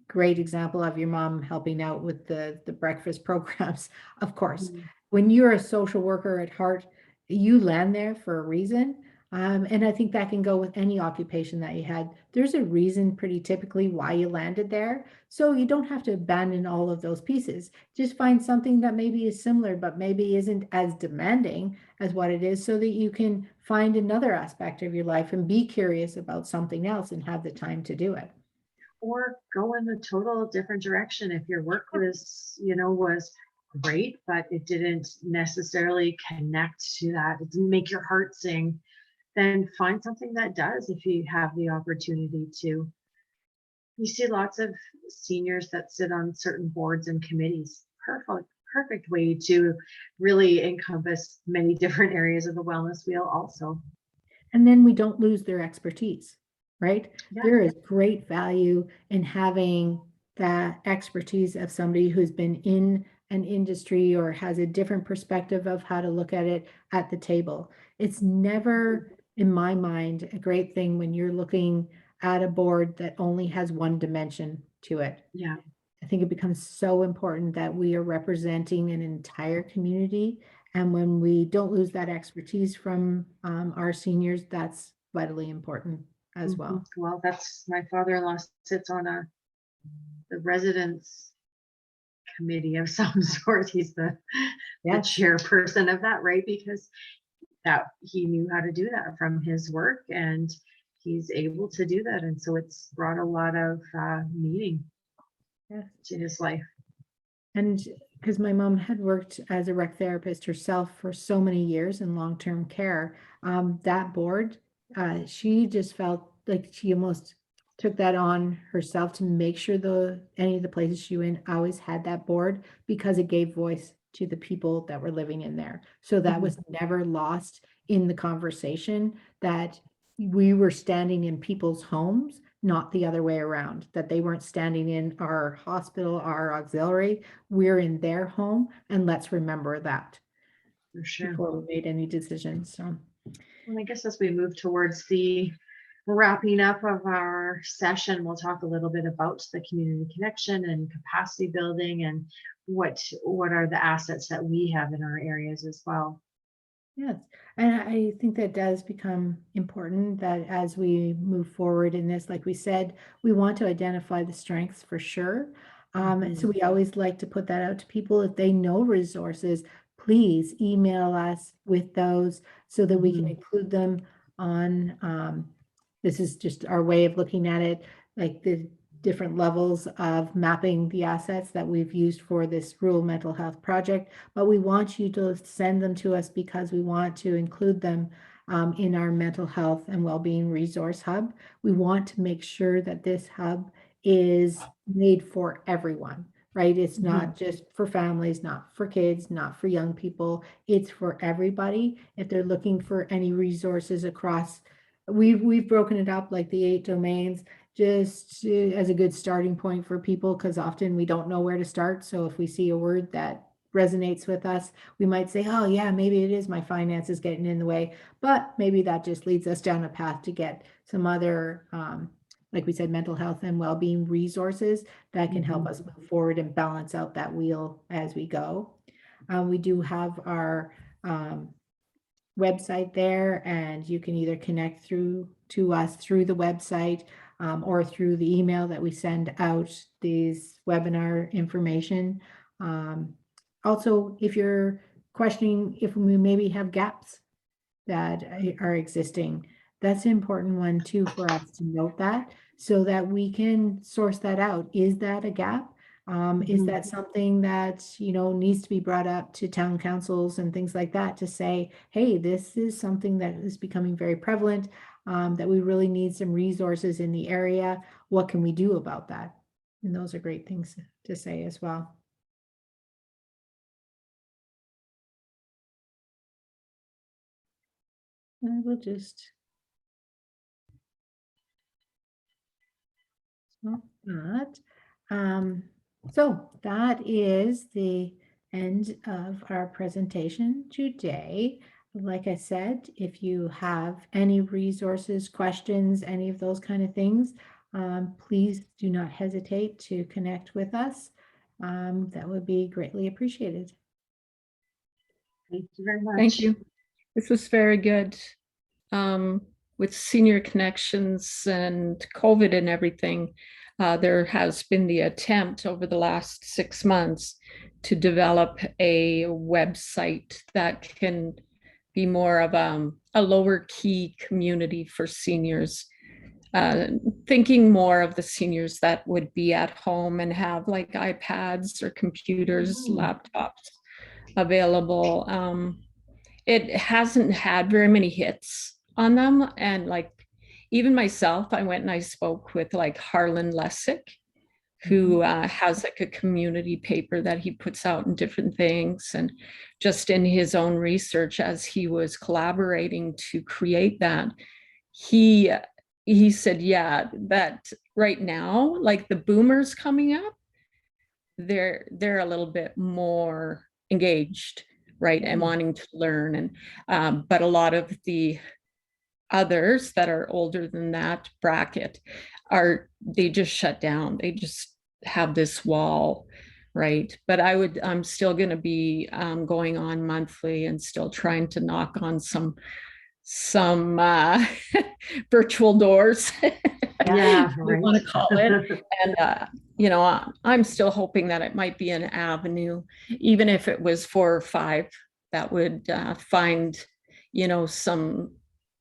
Great example of your mom helping out with the breakfast programs. Of course, Mhm. when you're a social worker at heart, you land there for a reason. And I think that can go with any occupation that you had. There's a reason pretty typically why you landed there. So you don't have to abandon all of those pieces. Just find something that maybe is similar, but maybe isn't as demanding as what it is, so that you can find another aspect of your life and be curious about something else and have the time to do it. Or go in a total different direction. If your work was great, but it didn't necessarily connect to that, it didn't make your heart sing, then find something that does if you have the opportunity to. You see lots of seniors that sit on certain boards and committees. Perfect way to really encompass many different areas of the wellness wheel also. And then we don't lose their expertise, right? Yeah. There is great value in having that expertise of somebody who's been in an industry or has a different perspective of how to look at it at the table. It's never, in my mind, a great thing when you're looking at a board that only has one dimension to it. Yeah. I think it becomes so important that we are representing an entire community. And when we don't lose that expertise from our seniors, that's vitally important as well. Well, that's my father-in-law sits on the residence committee of some sort. He's the Yes. chairperson of that, right? Because that he knew how to do that from his work, and he's able to do that, and so it's brought a lot of meaning Yes. to his life. And because my mom had worked as a rec therapist herself for so many years in long-term care, that board, she just felt like she almost took that on herself to make sure any of the places she went always had that board, because it gave voice to the people that were living in there. So that Mhm. was never lost in the conversation, that we were standing in people's homes, not the other way around, that they weren't standing in our hospital, our auxiliary. We're in their home, and let's remember that For sure. before we made any decisions. So, Well, I guess as we move towards the wrapping up of our session, we'll talk a little bit about the community connection and capacity building and what are the assets that we have in our areas as well. yes, and I think that does become important, that as we move forward in this, like we said, we want to identify the strengths for sure. So Mhm. we always like to put that out to people. If they know resources, please email us with those so that we can Mhm. include them on. This is just our way of looking at it, like the different levels of mapping the assets that we've used for this rural mental health project. But we want you to send them to us because we want to include them in our mental health and well-being resource hub. We want to make sure that this hub is made for everyone, right? It's Mhm. not just for families, not for kids, not for young people. It's for everybody. If they're looking for any resources across we've broken it up like the 8 domains just as a good starting point for people, because often we don't know where to start. So if we see a word that resonates with us, we might say, oh yeah, maybe it is my finances getting in the way, but maybe that just leads us down a path to get some other, like we said, mental health and well-being resources that can help us move forward and balance out that wheel as we go. We do have our website there, and you can either connect through to us through the website, or through the email that we send out these webinar information. Also, if you're questioning if we maybe have gaps that are existing, that's an important one too for us to note that, so that we can source that out. Is that a gap? Is that something that, needs to be brought up to town councils and things like that to say, hey, this is something that is becoming very prevalent, that we really need some resources in the area. What can we do about that? And those are great things to say as well. I will just stop that. So that is the end of our presentation today. Like I said, if you have any resources, questions, any of those kind of things, please do not hesitate to connect with us. That would be greatly appreciated. Thank you very much. Thank you. This was very good. With senior connections and COVID and everything, there has been the attempt over the last 6 months to develop a website that can be more of a lower key community for seniors. Thinking more of the seniors that would be at home and have like iPads or computers, laptops available. It hasn't had very many hits on them. And like, even myself, I went and I spoke with like Harlan Lessick, who has like a community paper that he puts out in different things. And just in his own research, as he was collaborating to create that, he said, yeah, that right now, like the boomers coming up, they're a little bit more engaged, right, and wanting to learn. And but a lot of the others that are older than that bracket they just shut down. They just have this wall, right? But I'm still going to be going on monthly and still trying to knock on some virtual doors. Yeah, we want to call it. And I'm still hoping that it might be an avenue, even if it was 4 or 5 that would find some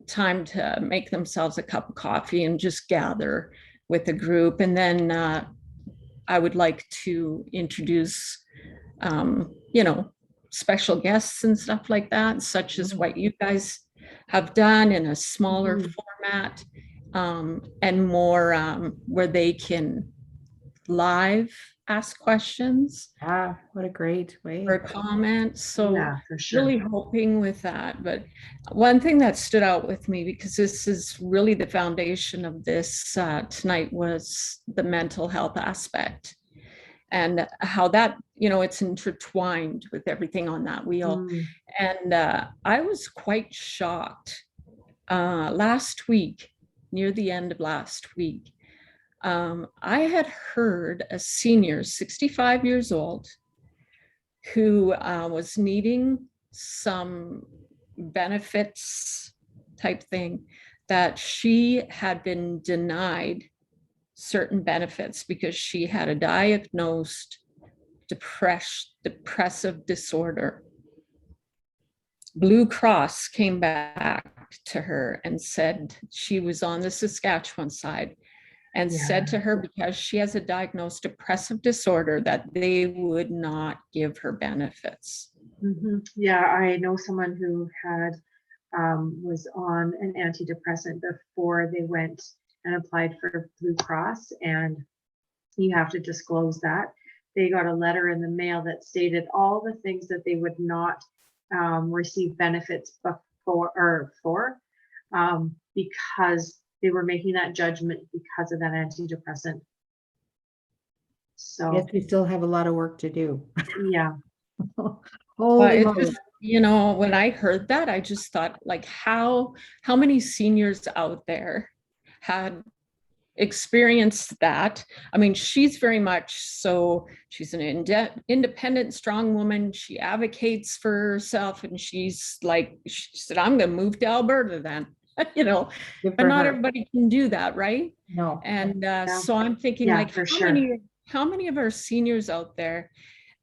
time to make themselves a cup of coffee and just gather with a group. And then I would like to introduce special guests and stuff like that, such as what you guys have done in a smaller format, and more where they can live ask questions. Ah, what a great way. Or comments. So yeah, for sure. Really hoping with that. But one thing that stood out with me, because this is really the foundation of this tonight, was the mental health aspect and how that, it's intertwined with everything on that wheel. And I was quite shocked last week, near the end of last week. I had heard a senior, 65 years old, who was needing some benefits type thing, that she had been denied certain benefits because she had a diagnosed depressive disorder. Blue Cross came back to her and said, she was on the Saskatchewan side, and said to her, because she has a diagnosed depressive disorder, that they would not give her benefits. Yeah, I know someone who had was on an antidepressant before they went and applied for Blue Cross, and you have to disclose that. They got a letter in the mail that stated all the things that they would not receive benefits for. because they were making that judgment because of that antidepressant. So Yes, we still have a lot of work to do. yeah. Holy It's moly. just, when I heard that, I just thought, like, how many seniors out there had experienced that? I mean, she's very much so, she's an independent, strong woman. She advocates for herself, and she's like, she said, I'm going to move to Alberta then, Good but for not her. everybody can do that, right? No. And Yeah. so I'm thinking, Yeah, like, for sure. how many of our seniors out there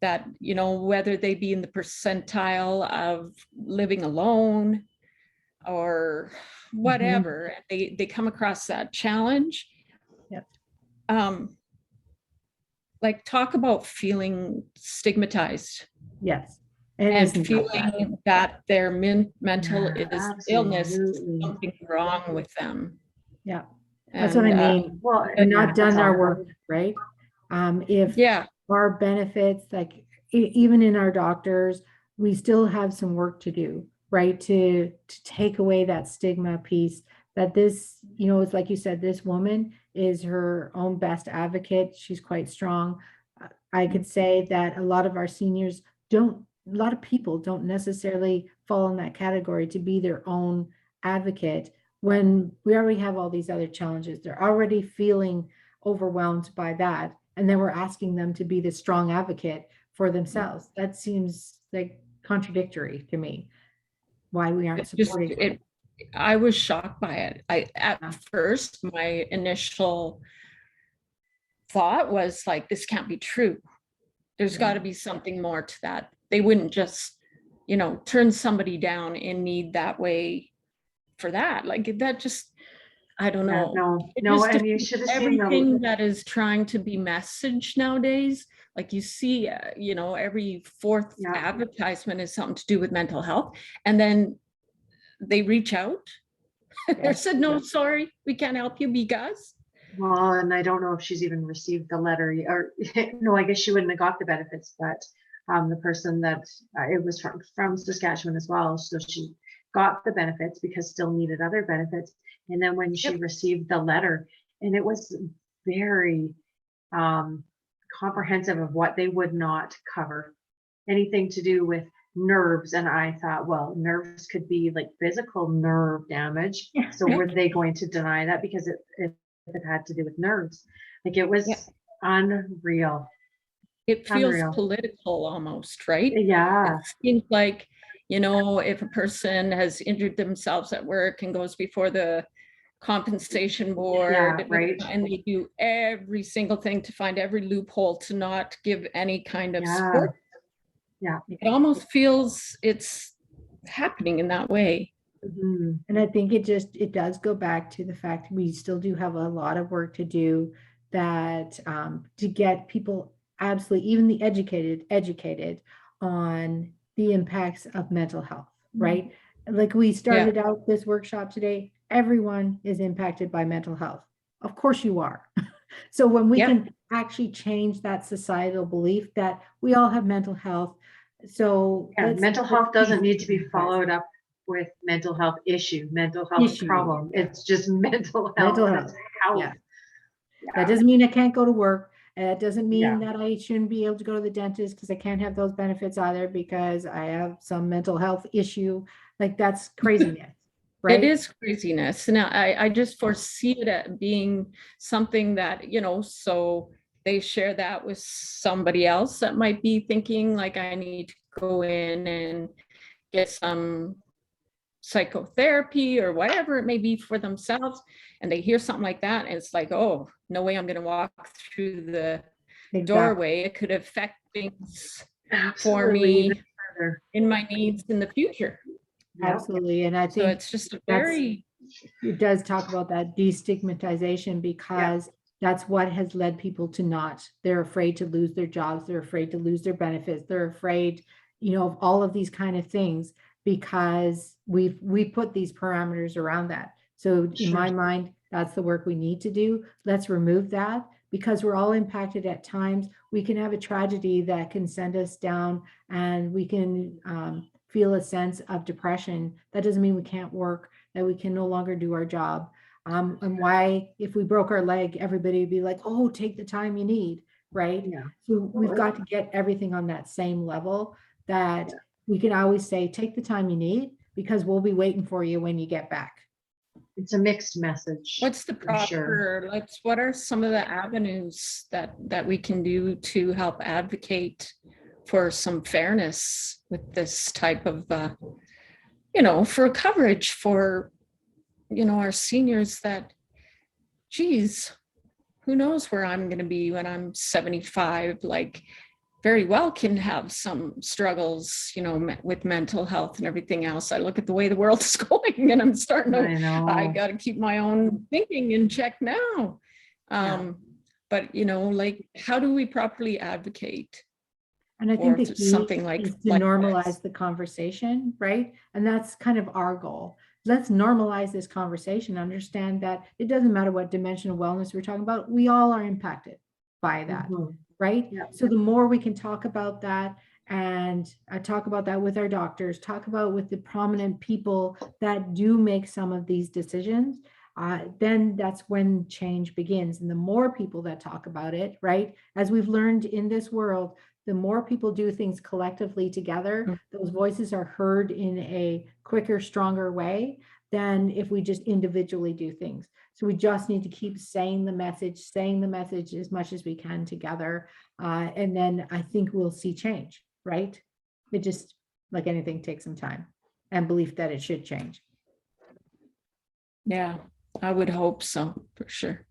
that, whether they be in the percentile of living alone or whatever, they come across that challenge. Yep. Like, talk about feeling stigmatized Yes. And and isn't that bad? feeling that their mental illness is Absolutely. something wrong with them. Yeah. That's what I And mean. Well, We're yeah, not done it's our awful. work, right? If yeah, our benefits, like even in our doctors, we still have some work to do, right? To take away that stigma piece that this, it's like you said, this woman is her own best advocate. She's quite strong. I could say that a lot of our seniors don't, a lot of people don't necessarily fall in that category to be their own advocate when we already have all these other challenges. They're already feeling overwhelmed by that. And then we're asking them to be the strong advocate for themselves. That seems like contradictory to me, why we aren't it just supporting them. it I was shocked by it. At Yeah. first, my initial thought was like, this can't be true. There's got to be something more to that. They wouldn't just, turn somebody down in need that way for that. Like, that just, I don't Yeah, know. It no, just and you defeats should have seen everything the, that is trying to be messaged nowadays. Like, you see, every fourth yeah, advertisement is something to do with mental health. And then they reach out. They Yes. said, no, sorry, we can't help you because. well, and I don't know if she's even received the letter or no, I guess she wouldn't have got the benefits, but the person that it was from Saskatchewan as well. So she got the benefits because still needed other benefits. And then when she Yep. received the letter, and it was very comprehensive of what they would not cover, anything to do with nerves. And I thought, well, nerves could be like physical nerve damage. Yeah. So were they going to deny that because it had to do with nerves? Like, it was Yeah. unreal. It feels Unreal. political almost, right? Yeah. It seems like, if a person has injured themselves at work and goes before the compensation board, Yeah, right. and they do every single thing to find every loophole to not give any kind of Yeah. support. Yeah. It almost feels it's happening in that way. Mhm. And I think it does go back to the fact we still do have a lot of work to do that to get people absolutely, even the educated on the impacts of mental health, right? Like we Yeah. started out this workshop today, everyone is impacted by mental health. Of course you are. So when we Yep. can actually change that societal belief that we all have mental health. So Yeah, mental health doesn't need to be followed up with mental health mental health problem. Yeah. It's just mental Mental health. health. It's health. Yeah. Yeah. That doesn't mean I can't go to work. And that doesn't mean Yeah. that I shouldn't be able to go to the dentist because I can't have those benefits either because I have some mental health issue. Like, that's craziness, right? It is craziness. Now, I just foresee it at being something that, so they share that with somebody else that might be thinking like, I need to go in and get some psychotherapy or whatever it may be for themselves. And they hear something like that. And it's like, oh, no way I'm going to walk through the Exactly. doorway. It could affect things for Absolutely. me in my needs in the future. Yeah. Absolutely. And I So think it's just a that's, very, it does talk about that destigmatization because that's what has led people to not. They're afraid to lose their jobs. They're afraid to lose their benefits. They're afraid, of all of these kind of things because we put these parameters around that. So in my mind, that's the work we need to do. Let's remove that because we're all impacted at times. We can have a tragedy that can send us down and we can feel a sense of depression, that doesn't mean we can't work, that we can no longer do our job. And why, if we broke our leg, everybody would be like, oh, take the time you need, right? Yeah. So we've got to get everything on that same level, that we can always say, take the time you need, because we'll be waiting for you when you get back. It's a mixed message. What's the proper, like, what are some of the avenues that we can do to help advocate for some fairness with this type of, for coverage for, our seniors that, geez, who knows where I'm going to be when I'm 75, like, very well can have some struggles, with mental health and everything else. I look at the way the world is going and I'm starting to, I got to keep my own thinking in check now. But, like, how do we properly advocate? And I think the key something like is to normalize the conversation, right? And that's kind of our goal. Let's normalize this conversation, understand that it doesn't matter what dimension of wellness we're talking about, we all are impacted by that. Right? Yeah. So the more we can talk about that, and talk about that with our doctors, talk about with the prominent people that do make some of these decisions, then that's when change begins. And the more people that talk about it, right? As we've learned in this world, the more people do things collectively together, those voices are heard in a quicker, stronger way than if we just individually do things. So we just need to keep saying the message as much as we can together. And then I think we'll see change, right? It just, like anything, takes some time and belief that it should change. Yeah, I would hope so, for sure.